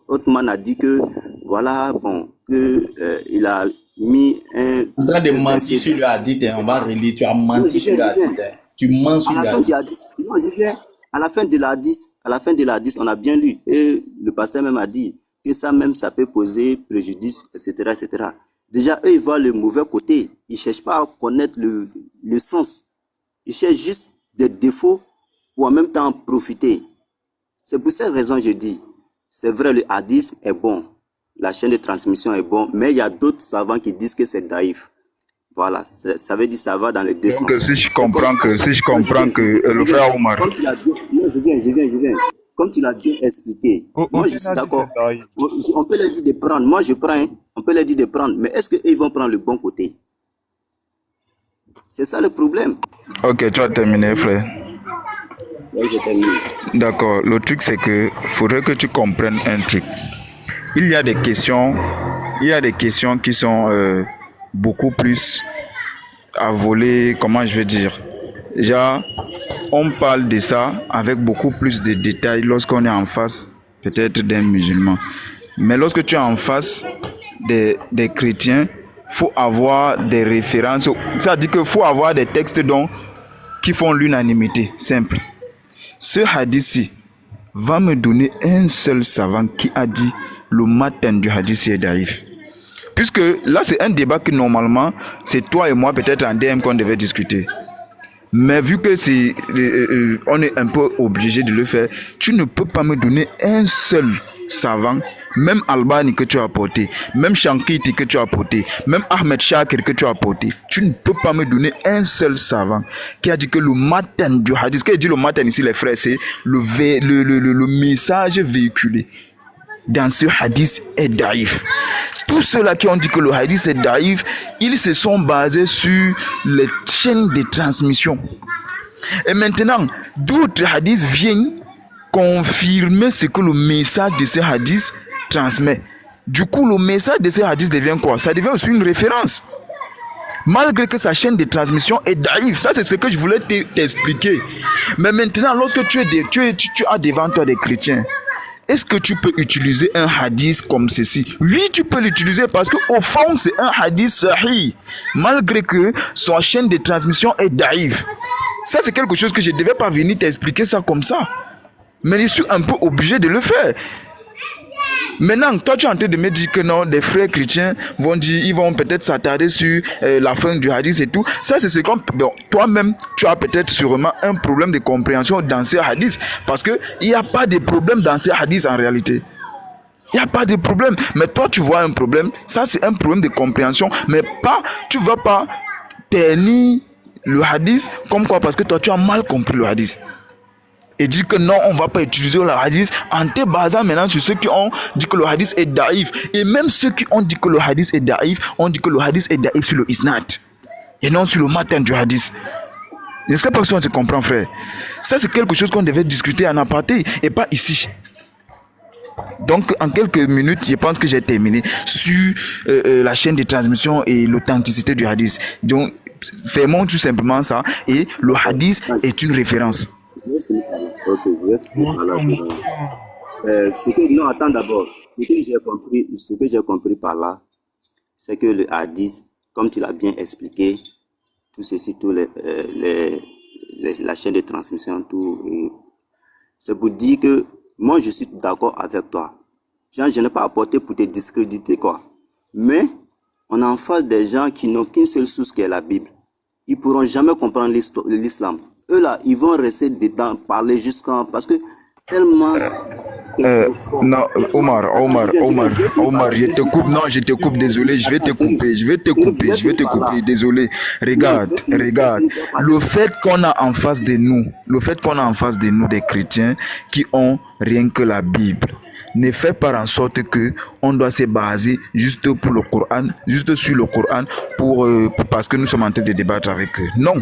Othman a dit que, voilà, bon, il a mis un... En train de mentir sur le hadith, on va relire, tu as menti sur le hadith. Tu mens sur le hadith. Non, je viens. À la fin de l'hadith, on a bien lu. Et le pasteur même a dit que ça même, ça peut poser préjudice, etc., etc. Déjà, eux, ils voient le mauvais côté. Ils ne cherchent pas à connaître le sens. Ils cherchent juste des défauts pour en même temps en profiter. C'est pour cette raison que je dis, c'est vrai, le hadith est bon. La chaîne de transmission est bon. Mais il y a d'autres savants qui disent que c'est daïf. Voilà, ça veut dire ça va dans les deux sens. Donc si je comprends que le frère Omar... Comme tu l'as dit, non, je viens. Comme tu l'as bien expliqué, moi je suis d'accord. On peut leur dire de prendre, moi je prends, on peut leur dire de prendre, mais est-ce qu'ils vont prendre le bon côté? C'est ça le problème. Ok, tu as terminé, frère. Oui, j'ai terminé. D'accord, le truc c'est que faudrait que tu comprennes un truc. Il y a des questions qui sont... beaucoup plus à voler, comment je vais dire. Déjà, on parle de ça avec beaucoup plus de détails lorsqu'on est en face peut-être d'un musulman. Mais lorsque tu es en face des chrétiens, faut avoir des références. C'est-à-dire qu'il faut avoir des textes qui font l'unanimité, simple. Ce hadith-ci va me donner un seul savant qui a dit le matin du hadith est daïf. Puisque là, c'est un débat que normalement, c'est toi et moi peut-être en DM qu'on devait discuter. Mais vu que on est un peu obligé de le faire, tu ne peux pas me donner un seul savant, même Albani que tu as apporté, même Shankiti que tu as apporté, même Ahmed Shakir que tu as apporté. Tu ne peux pas me donner un seul savant qui a dit que le matin du hadith, ce qu'il dit le matin ici les frères, c'est le message véhiculé. dans ce hadith est daïf. Tous ceux-là qui ont dit que le hadith est daïf, ils se sont basés sur les chaînes de transmission. Et maintenant, d'autres hadiths viennent confirmer ce que le message de ce hadith transmet. Du coup, le message de ce hadith devient quoi? Ça devient aussi une référence. Malgré que sa chaîne de transmission est daïf. Ça, c'est ce que je voulais t'expliquer. Mais maintenant, lorsque tu as devant toi des chrétiens, est-ce que tu peux utiliser un hadith comme ceci? Oui, tu peux l'utiliser parce qu'au fond, c'est un hadith sahih. Malgré que sa chaîne de transmission est daïf. Ça, c'est quelque chose que je ne devais pas venir t'expliquer ça comme ça. Mais je suis un peu obligé de le faire. Maintenant, toi, tu es en train de me dire que non, des frères chrétiens vont dire, ils vont peut-être s'attarder sur la fin du hadith et tout. Ça, c'est ce qu'on... Bon, toi-même, tu as peut-être sûrement un problème de compréhension dans ces hadiths. Parce qu'il n'y a pas de problème dans ces hadiths en réalité. Il n'y a pas de problème. Mais toi, tu vois un problème. Ça, c'est un problème de compréhension. Mais pas, tu ne vas pas ternir le hadith comme quoi? Parce que toi, tu as mal compris le hadith. Et dire que non, on ne va pas utiliser le hadith en te basant maintenant sur ceux qui ont dit que le hadith est daïf. Et même ceux qui ont dit que le hadith est daïf, ont dit que le hadith est daïf sur le isnad et non sur le matin du hadith. Je ne sais pas si on se comprend, frère. Ça, c'est quelque chose qu'on devait discuter en aparté et pas ici. Donc, en quelques minutes, je pense que j'ai terminé sur la chaîne de transmission et l'authenticité du hadith. Donc, fermons tout simplement ça. Et le hadith est une référence. Ok, je vais finir par là. Non, attends d'abord. Ce que j'ai compris par là, c'est que le hadith, comme tu l'as bien expliqué, tout ceci, la chaîne de transmission, tout, c'est pour dire que moi, je suis d'accord avec toi. Genre, je n'ai pas apporté pour te discréditer, quoi. Mais, on est en face des gens qui n'ont qu'une seule source qui est la Bible. Ils ne pourront jamais comprendre l'islam. Eux là, ils vont rester dedans, parler jusqu'à... Parce que tellement... Non, Omar, je te coupe, non, je te coupe, désolé, je vais te couper, désolé. Regarde, le fait qu'on a en face de nous des chrétiens qui ont rien que la Bible, ne fait pas en sorte que on doit se baser juste pour le Coran, juste sur le Coran parce que nous sommes en train de débattre avec eux. Non,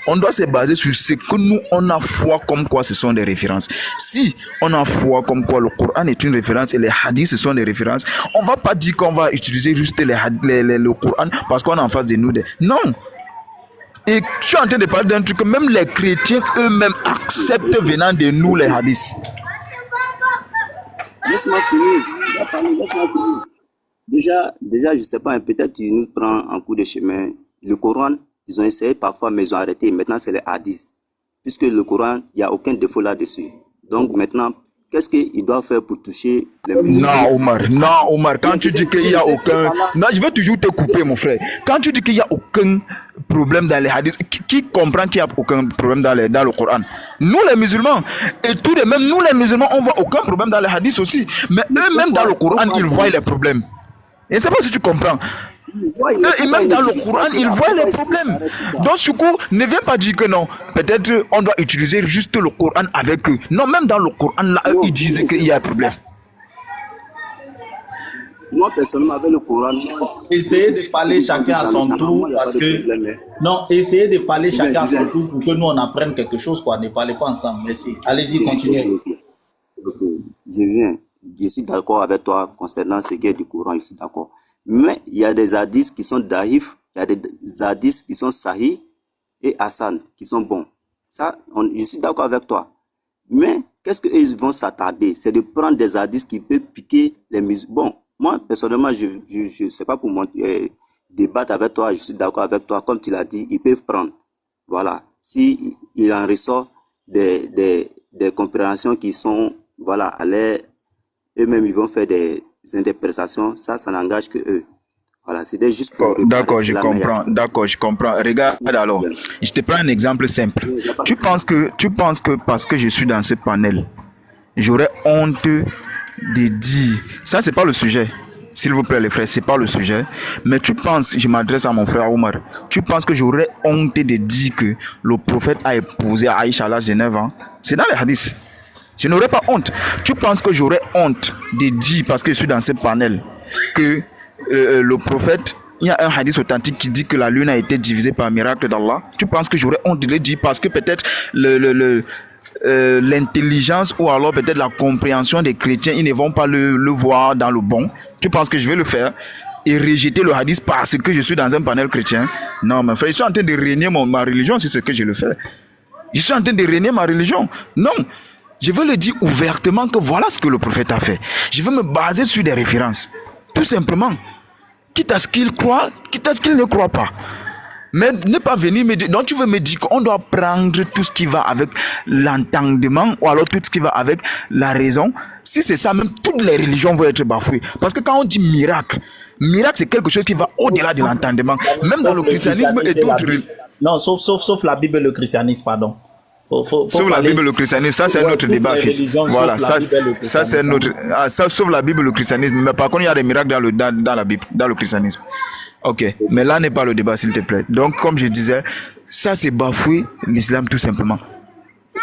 on doit se baser sur ce que nous on a foi comme quoi ce sont des références. Si on a foi comme quoi le Coran est une référence et les hadiths ce sont des références, on va pas dire qu'on va utiliser juste le Coran parce qu'on a en face de nous des... Non. Et je suis en train de parler d'un truc que même les chrétiens eux-mêmes acceptent venant de nous les hadiths. Laisse-moi finir. Déjà, je sais pas, peut-être tu nous prends en cours de chemin. Le Coran, ils ont essayé parfois, mais ils ont arrêté. Maintenant, c'est les hadiths. Puisque le Coran, il n'y a aucun défaut là-dessus. Donc maintenant, qu'est-ce qu'ils doivent faire pour toucher les musulmans? Non, Omar, quand tu dis qu'il n'y a aucun... Non, je vais toujours te couper, mon frère. Quand tu dis qu'il n'y a aucun problème dans les hadiths, qui comprend qu'il n'y a aucun problème dans le Coran? Nous, les musulmans. Et tout de même, nous, les musulmans, on voit aucun problème dans les hadiths aussi. Mais eux-mêmes, dans le Coran, ils voient les problèmes. Et je ne sais pas si tu comprends. Et même dans le Coran, ils voient les problèmes. Donc, du coup, ne viens pas dire que non. Peut-être on doit utiliser juste le Coran avec eux. Non, même dans le Coran, là, eux, ils disent qu'il y a un problème. Moi, personnellement, avec le Coran... Essayez de parler chacun à son tour parce que... Non, essayez de parler chacun à son tour pour que nous, on apprenne quelque chose, quoi. Ne parlez pas ensemble. Merci. Allez-y, continuez. Ok, je suis d'accord avec toi concernant ce qui est du Coran, je suis d'accord. Mais il y a des hadiths qui sont daïfs, il y a des hadiths qui sont sahih et hasan, qui sont bons. Ça, je suis d'accord avec toi. Mais qu'est-ce qu'ils vont s'attarder? C'est de prendre des hadiths qui peuvent piquer les musulmans. Bon, moi, personnellement, je ne sais pas pour débattre avec toi, je suis d'accord avec toi. Comme tu l'as dit, ils peuvent prendre. Voilà. Si il en ressort des compréhensions qui sont, voilà, à l'air, eux-mêmes, ils vont faire des interprétations, ça n'engage que eux. Voilà, c'était juste pour... D'accord, je comprends. Regarde alors, je te prends un exemple simple. Tu penses que parce que je suis dans ce panel, j'aurais honte de dire... Ça, c'est pas le sujet. S'il vous plaît, les frères, c'est pas le sujet. Mais tu penses, je m'adresse à mon frère Omar, tu penses que j'aurais honte de dire que le prophète a épousé Aïcha à l'âge de 9 ans? C'est dans les hadiths. Je n'aurais pas honte. Tu penses que j'aurais honte de dire, parce que je suis dans ce panel, que le prophète, il y a un hadith authentique qui dit que la lune a été divisée par miracle d'Allah. Tu penses que j'aurais honte de le dire parce que peut-être l'intelligence ou alors peut-être la compréhension des chrétiens, ils ne vont pas le voir dans le bon. Tu penses que je vais le faire et rejeter le hadith parce que je suis dans un panel chrétien? Non, mon frère, je suis en train de régner ma religion, c'est ce que je le fais. Je suis en train de régner ma religion. Non, je veux le dire ouvertement que voilà ce que le prophète a fait. Je veux me baser sur des références. Tout simplement. Quitte à ce qu'il croit, quitte à ce qu'il ne croit pas. Mais ne pas venir me dire, donc tu veux me dire qu'on doit prendre tout ce qui va avec l'entendement ou alors tout ce qui va avec la raison. Si c'est ça, même toutes les religions vont être bafouées. Parce que quand on dit miracle, miracle c'est quelque chose qui va au-delà de l'entendement. Même dans le christianisme et d'autres religions. Non, sauf la Bible et le christianisme, pardon. Sauf la Bible et le christianisme, ça c'est un autre débat, fils. Voilà, ça c'est un autre. Sauf la Bible et le christianisme. Mais par contre, il y a des miracles dans la Bible, dans le christianisme. Ok, mais là n'est pas le débat, s'il te plaît. Donc, comme je disais, ça c'est bafouer l'islam tout simplement.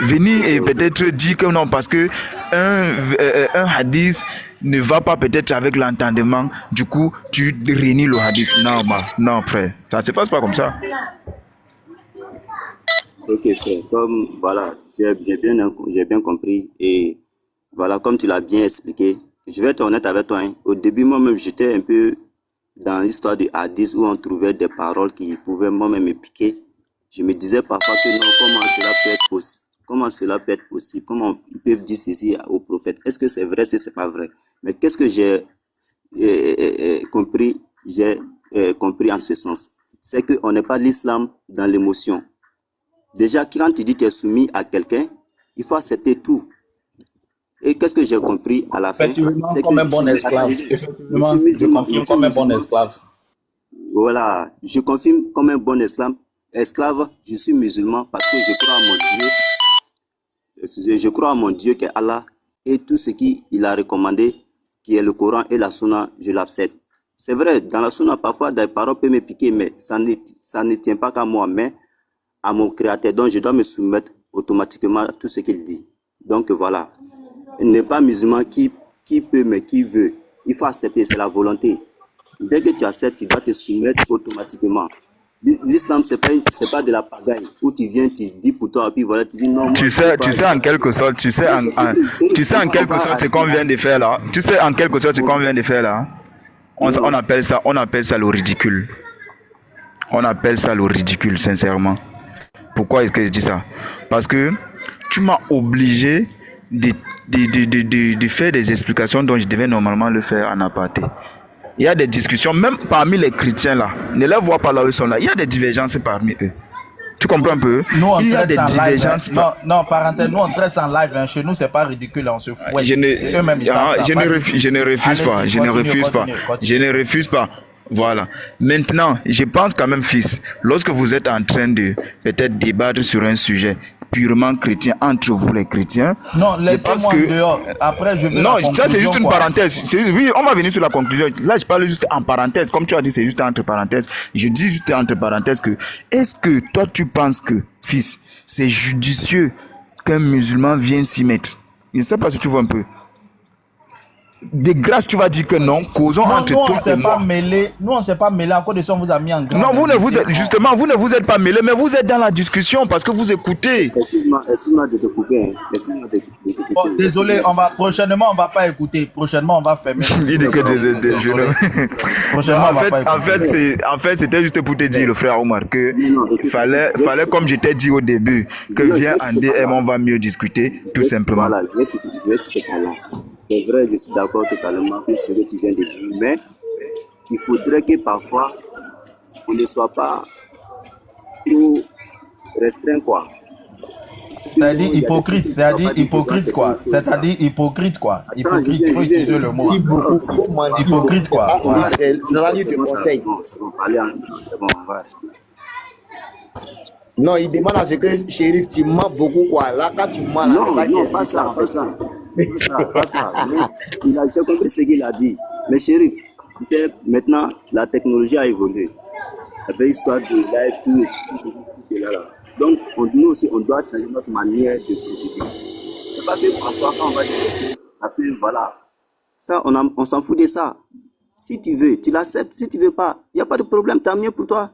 Venir et peut-être dire que non, parce que un hadith ne va pas peut-être avec l'entendement, du coup, tu réunis le hadith. Non, frère, ça ne se passe pas comme ça. Ok, frère, comme voilà, j'ai bien compris et voilà, comme tu l'as bien expliqué, je vais être honnête avec toi. Hein. Au début, moi-même, j'étais un peu dans l'histoire du hadith où on trouvait des paroles qui pouvaient moi-même me piquer. Je me disais parfois que non, comment cela peut être possible? Comment cela peut être possible? Comment ils peuvent dire ceci au prophète? Est-ce que c'est vrai, est-ce que c'est pas vrai? Mais qu'est-ce que j'ai compris? J'ai compris en ce sens. C'est qu'on n'est pas l'islam dans l'émotion. Déjà, quand tu dis que tu es soumis à quelqu'un, il faut accepter tout. Et qu'est-ce que j'ai compris à la fin? C'est comme un bon esclave. Effectivement, je confirme comme un bon esclave. Voilà, je confirme comme un bon esclave, je suis musulman parce que je crois à mon Dieu. Je crois à mon Dieu qui est Allah et tout ce qu'il a recommandé, qui est le Coran et la Sunna, je l'accepte. C'est vrai, dans la Sunna, parfois, des paroles peuvent me piquer, mais ça ne tient pas qu'à moi, mais à mon créateur. Donc, je dois me soumettre automatiquement à tout ce qu'il dit. Donc, voilà. Il n'est pas musulman qui peut, mais qui veut. Il faut accepter, c'est la volonté. Dès que tu acceptes, tu dois te soumettre automatiquement. L'islam, c'est pas de la pagaille où tu viens, tu dis pour toi, et puis voilà, tu dis non. Tu sais en quelque sorte, tu sais en quelque sorte ce qu'on vient de faire là. Tu sais en quelque sorte ce qu'on vient de faire là. On appelle ça le ridicule. On appelle ça le ridicule, sincèrement. Pourquoi est-ce que je dis ça? Parce que tu m'as obligé de faire des explications dont je devais normalement le faire en aparté. Il y a des discussions, même parmi les chrétiens là. Ne les vois pas là où ils sont là. Il y a des divergences parmi eux. Tu comprends un peu? Il y a des divergences. Non, parenthèse, nous on traite en live. Hein. Chez nous, c'est pas ridicule, on se fouette. Je ne refuse pas. Voilà. Maintenant, je pense quand même, fils, lorsque vous êtes en train de peut-être débattre sur un sujet purement chrétien entre vous les chrétiens. Non, laissez-moi dehors. Après, je vais. Non, ça c'est juste une parenthèse. Oui, on va venir sur la conclusion. Là, je parle juste en parenthèse. Comme tu as dit, c'est juste entre parenthèses. Je dis juste entre parenthèses que est-ce que toi tu penses que, fils, c'est judicieux qu'un musulman vienne s'y mettre? Je ne sais pas si tu vois un peu. De grâce, tu vas dire que non, causons entre toi et moi. Nous, on ne s'est pas mêlé. À cause de ça, on vous a mis en grand. Non, vous ne vous êtes pas mêlé, mais vous êtes dans la discussion parce que vous écoutez. Excuse-moi de s'écouter. Bon, désolé, prochainement, on ne va pas écouter. Prochainement, on va fermer. Il dit que en fait, c'était juste pour te dire, le frère Omar, que fallait, comme je t'ai dit au début, que viens en DM, on va mieux discuter, tout simplement. Voilà, je vais citer là. C'est vrai, je suis d'accord totalement avec ce que tu viens de dire, mais il faudrait que parfois on ne soit pas trop restreint, quoi. C'est-à-dire hypocrite, quoi. C'est-à-dire hypocrite, quoi. Hypocrite, il faut utiliser le mot. Hypocrite, quoi. Non, il demande à ce que Chérif, tu mens beaucoup, quoi. Là, quand tu mens, non, pas ça. Mais j'ai compris ce qu'il a dit. Mais Chérif, tu sais, maintenant, la technologie a évolué. Avec l'histoire de live, tout ce là. Donc, nous aussi, on doit changer notre manière de procéder. pas que parfois quand on va dire, après, voilà. Ça, on s'en fout de ça. Si tu veux, tu l'acceptes. Si tu veux pas, il n'y a pas de problème, tant mieux pour toi.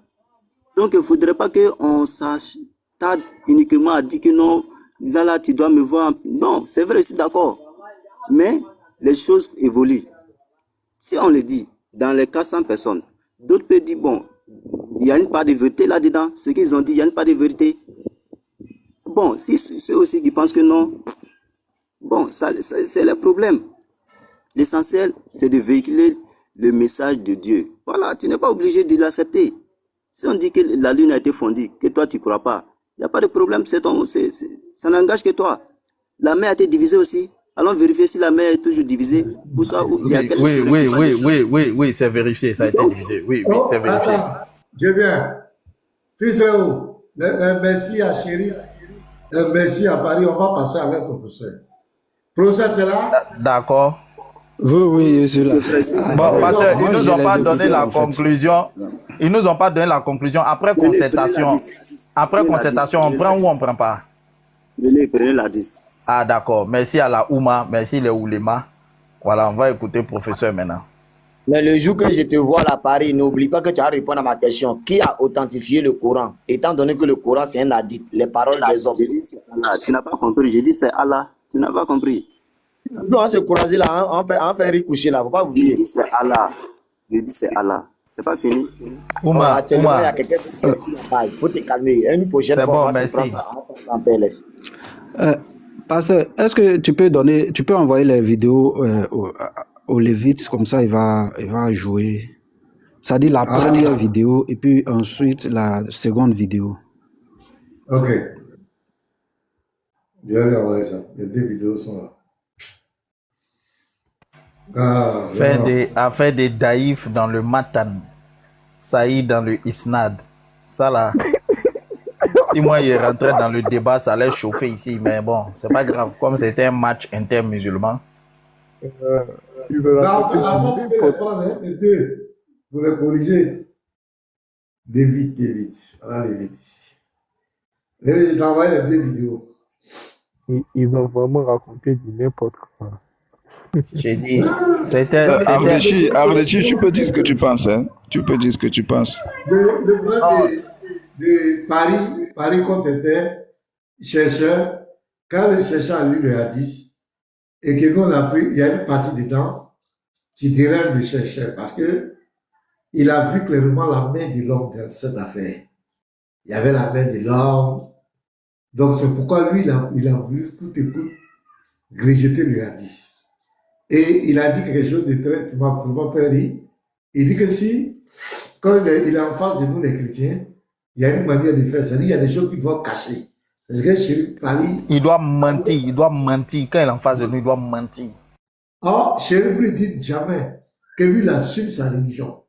Donc, il ne faudrait pas qu'on s'attarde uniquement à dire que non, là, tu dois me voir. Non, c'est vrai, je suis d'accord. Mais les choses évoluent. Si on le dit, dans les cas 100 personnes, d'autres peuvent dire, bon, il y a une part de vérité là-dedans. Ce qu'ils ont dit, il y a une part de vérité. Bon, si ceux aussi qui pensent que non, bon, ça c'est le problème. L'essentiel, c'est de véhiculer le message de Dieu. Voilà, tu n'es pas obligé de l'accepter. Si on dit que la lune a été fondue, que toi tu ne crois pas, il n'y a pas de problème, ça n'engage que toi. La mer a été divisée aussi. Allons vérifier si la mer est toujours divisée. Pour ça, il y a Oui, c'est vérifié, ça a été divisé. Oui, c'est vérifié. Attends, je viens. Fils très haut, merci à Chérif, merci à Paris, on va passer avec le professeur. Professeur, tu es là? D'accord. Oui, je suis là. Bon, parce qu'ils Moi, ne nous je ont les pas ai donné écoutés, la en fait. conclusion. Ils nous ont pas donné la conclusion. Après Prenez la concertation, 10. après Prenez la concertation, 10, on prenez prend la ou on 10. prend pas? Prenez la 10. Ah, d'accord. Merci à la Ouma, merci les Oulema. Voilà, on va écouter le professeur maintenant. Mais le jour que je te vois à Paris, n'oublie pas que tu as répondu à ma question. Qui a authentifié le Coran? Étant donné que le Coran, c'est un hadith, les paroles des hommes. J'ai dit c'est Allah. Tu n'as pas compris. J'ai dit c'est Allah. Tu n'as pas compris. Nous, on se croise là, on fait recoucher là, faut pas J'ai oublier. dit c'est Allah. J'ai dit c'est Allah. C'est pas fini. Ouma, Actuellement, il y a Ouma, quelqu'un qui est sur la page. Il faut te calmer. Une prochaine c'est fois, bon, on va se prendre merci. ça en PLS. Pasteur, est-ce que tu peux envoyer les vidéos au Lévite, comme ça il va jouer. Ça dit la première vidéo et puis ensuite la seconde vidéo. Ok. Je vais lui envoyer ça. Les deux vidéos sont là. Faire des daïfs dans le Matan, Saïd dans le Isnad. Ça là, si moi il rentrait dans le débat, ça allait chauffer ici. Mais bon, c'est pas grave. Comme c'était un match intermusulman. Avant, tu peux les prendre, hein, les deux, pour les corriger. Vite. Voilà les vite ici. Et j'ai envoyé les deux vidéos. Ils ont vraiment raconté du n'importe quoi. J'ai dit, c'était. Arlechi, tu peux dire ce que tu penses. Hein? Tu peux dire ce que tu penses. Le problème de Paris quand tu étais chercheur, quand le chercheur a lu le hadith, et que nous on a pris, il y a une partie dedans qui dérange le chercheur parce que il a vu clairement la main de l'homme dans cette affaire. Il y avait la main de l'homme. Donc c'est pourquoi lui, il a voulu coûte et coûte rejeter le hadith. Et il a dit quelque chose de très, qui m'a vraiment fait rire. Il dit que si, quand il est en face de nous les chrétiens, il y a une manière de faire. C'est-à-dire qu'il y a des choses qu'il doit cacher. Parce que Chérif Paris. Il doit mentir. Quand il est en face de nous, il doit mentir. Or, Chérif lui dit jamais que lui, il assume sa religion.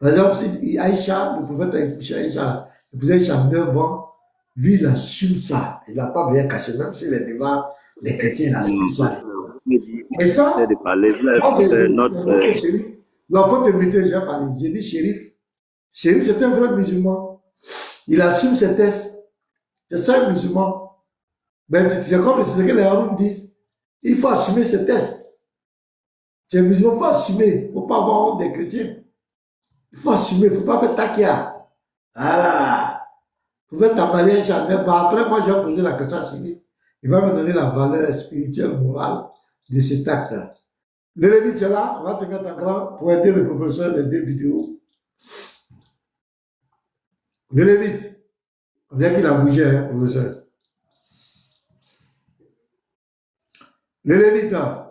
Par exemple, si Aïcha, le prophète a épousé Aïcha, épousé Aïcha 9 ans, lui, il assume ça. Il n'a pas bien caché, même si les débats, les chrétiens, il assume ça. Et ça, C'est de parler. l'enfant de métier, j'ai parlé. J'ai dit Chérif, c'est un vrai musulman. Il assume ses tests. C'est ça, un musulman. Mais c'est comme ce que les Haroun disent. Il faut assumer ses tests. C'est un musulman, il faut assumer. Il ne faut pas avoir honte des chrétiens. Il faut assumer, il ne faut pas faire takia. Voilà. Il faut faire tabaler un jardin. Après, moi, je vais poser la question à Chérif. Il va me donner la valeur spirituelle, morale de cet acte. Le Lévite est là, on va te mettre en grand pour aider le professeur des deux vidéos. Le Lévite, on dirait qu'il a bougé, hein, professeur. Le Lévite, hein.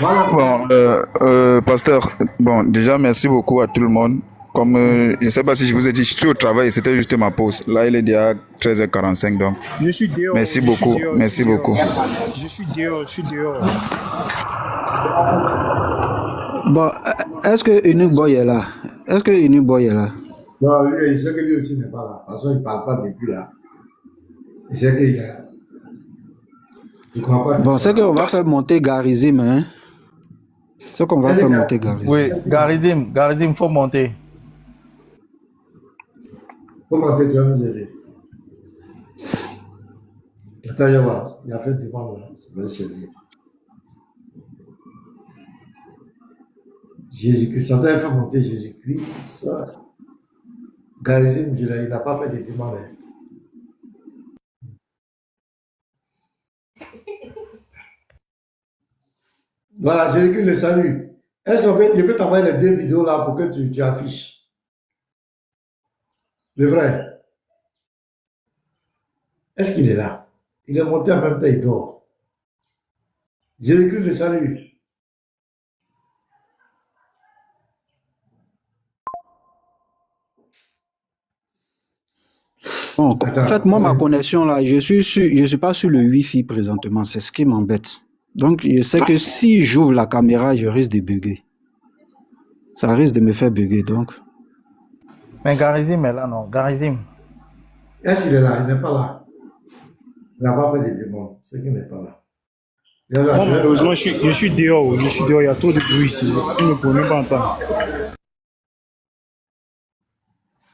Voilà. Bon, pasteur, bon, déjà, merci beaucoup à tout le monde. Comme je ne sais pas si je vous ai dit, je suis au travail, c'était juste ma pause. Là, il est déjà 13h45, donc. Je suis dehors. Merci beaucoup. Merci beaucoup. Je suis dehors. Bon, est-ce que Unique Boy est là? Non, lui, il sait que lui aussi n'est pas là. De toute façon, il ne parle pas depuis là. Il sait qu'il a. Je ne crois pas. Bon, c'est qu'on va faire monter Garizim, hein? C'est qu'on va faire monter Garizim. Oui, Garizim, faut monter. Comment tu vas nous aider? Attends, je vois. Il a fait demande là. C'est lui. Jésus-Christ. Attends, il fait monter Jésus-Christ. Ça. Garizim, il n'a pas fait de demande. Hein. Voilà, Jésus-Christ le salue. Est-ce qu'on peut, je peux t'envoyer les 2 vidéos là pour que tu affiches? Le vrai. Est-ce qu'il est là? Il est monté en même temps, il dort. Jésus-Christ le salue. Bon, en fait, moi, ma connexion là, je suis pas sur le Wi-Fi présentement. C'est ce qui m'embête. Donc, je sais que si j'ouvre la caméra, je risque de bugger. Ça risque de me faire bugger, donc. Mais Garizim est là, non? Garizim. Est-ce qu'il est là? Il n'est pas là. Il n'a pas fait de demande. C'est qu'il n'est pas là. Moi, malheureusement, je suis dehors. Je suis dehors. Il y a trop de bruit ici. Je ne peux même pas entendre.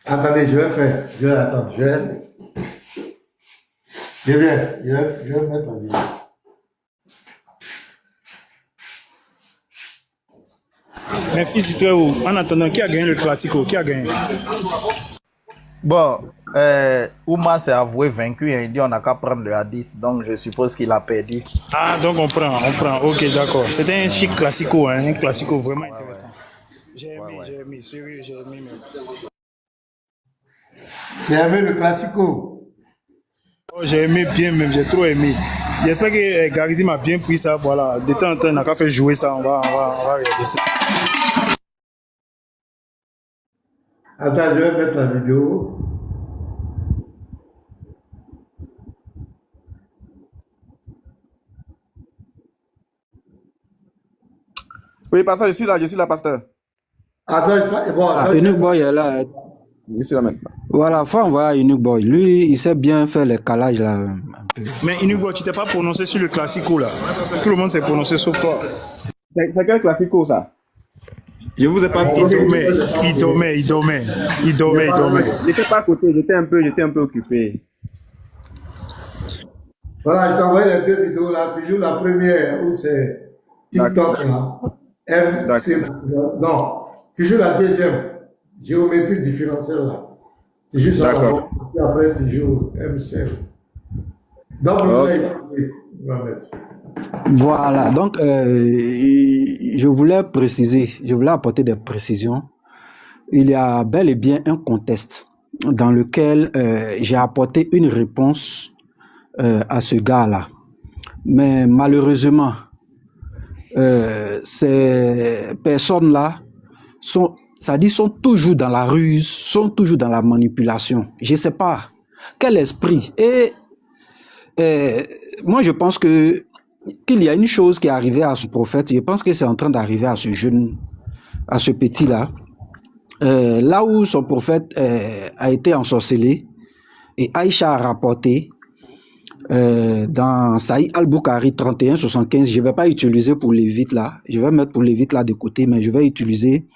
Attendez, je vais faire. Attends, je vais. Je vais mettre la vidéo. Mes fils du Très-Haut, en attendant, qui a gagné le Classico? Qui a gagné? Bon, Ouma s'est avoué vaincu et il dit on n'a qu'à prendre le hadith, donc je suppose qu'il a perdu. Ah, donc on prend. Ok, d'accord. C'était un chic Classico, hein, un Classico vraiment intéressant. J'ai aimé, sérieux, j'ai aimé même. Tu as aimé le Classico? Oh, j'ai aimé bien même, j'ai trop aimé. J'espère que Garizim a bien pris ça, voilà. De temps en temps, on n'a qu'à faire jouer ça, on va regarder ça. Attends, je vais mettre la vidéo. Oui, pasteur, je suis là, pasteur. Attends, bon, Unique Boy est là. Je suis là maintenant. Voilà, faut envoyer Unique Boy. Lui, il sait bien faire les calages là. Un peu. Mais Unique Boy, tu t'es pas prononcé sur le Classico là. Tout le monde s'est prononcé sauf toi. C'est quel Classico ça? Je vous ai pas trop. Il dormait. J'étais pas à côté, j'étais un peu occupé. Voilà, je t'ai envoyé les 2 vidéos là. Toujours la première où c'est TikTok là. Non, toujours la deuxième. Géométrie différentielle là. Toujours ça là. Et après, toujours MC. Donc, il va mettre. Voilà, donc je voulais apporter des précisions. Il y a bel et bien un contexte dans lequel j'ai apporté une réponse à ce gars-là. Mais malheureusement, ces personnes-là sont toujours dans la ruse, sont toujours dans la manipulation. Je ne sais pas quel esprit. Et moi, je pense qu'il y a une chose qui est arrivée à ce prophète. Je pense que c'est en train d'arriver à ce jeune, à ce petit-là. Là où son prophète a été ensorcelé, et Aïcha a rapporté dans Sahih al-Bukhari 31-75, je ne vais pas utiliser pour Lévite là, je vais mettre pour Lévite là de côté, mais je vais utiliser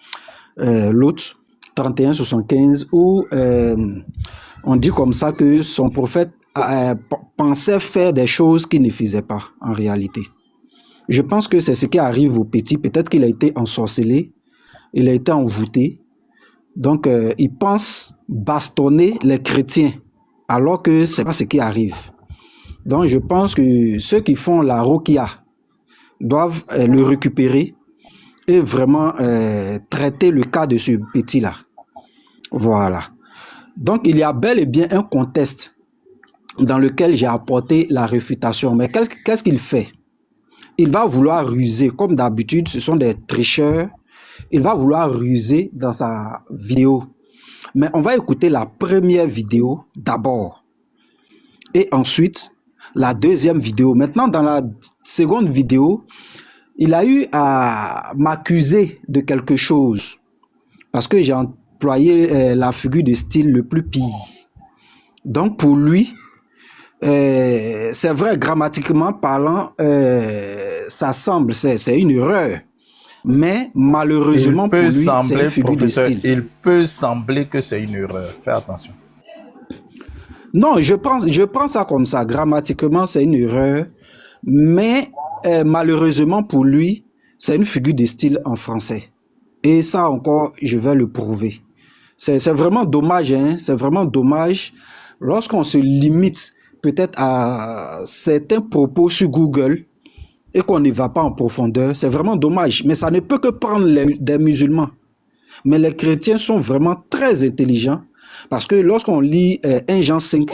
l'autre 31-75 où on dit comme ça que son prophète pensait faire des choses qu'il ne faisait pas en réalité. Je pense que c'est ce qui arrive au petit. Peut-être qu'il a été ensorcelé, il a été envoûté. Donc, il pense bastonner les chrétiens alors que ce n'est pas ce qui arrive. Donc, je pense que ceux qui font la roquia doivent le récupérer et vraiment traiter le cas de ce petit-là. Voilà. Donc, il y a bel et bien un contexte dans lequel j'ai apporté la réfutation. Mais qu'est-ce qu'il fait? Il va vouloir ruser. Comme d'habitude, ce sont des tricheurs. Il va vouloir ruser dans sa vidéo. Mais on va écouter la première vidéo d'abord. Et ensuite, la deuxième vidéo. Maintenant, dans la seconde vidéo, il a eu à m'accuser de quelque chose. Parce que j'ai employé la figure de style le plus pire. Donc, pour lui, c'est vrai, grammatiquement parlant, ça semble, c'est une erreur. Mais malheureusement pour lui, c'est une figure de style. Il peut sembler que c'est une erreur. Fais attention. Non, je prends ça comme ça. Grammatiquement, c'est une erreur. Mais malheureusement pour lui, c'est une figure de style en français. Et ça encore, je vais le prouver. C'est vraiment dommage, hein? C'est vraiment dommage lorsqu'on se limite peut-être à certains propos sur Google et qu'on ne va pas en profondeur. C'est vraiment dommage. Mais ça ne peut que prendre des musulmans. Mais les chrétiens sont vraiment très intelligents parce que lorsqu'on lit 1 Jean 5,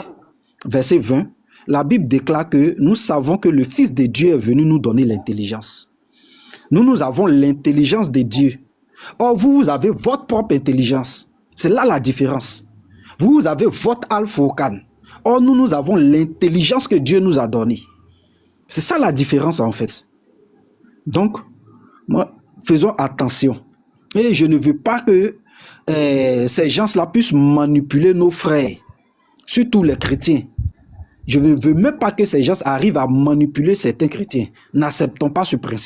verset 20, la Bible déclare que nous savons que le Fils de Dieu est venu nous donner l'intelligence. Nous avons l'intelligence de Dieu. Or, vous avez votre propre intelligence. C'est là la différence. Vous avez votre Al-Furqan. Or, nous avons l'intelligence que Dieu nous a donnée. C'est ça la différence en fait. Donc, faisons attention. Et je ne veux pas que ces gens-là puissent manipuler nos frères, surtout les chrétiens. Je ne veux même pas que ces gens arrivent à manipuler certains chrétiens. N'acceptons pas ce principe.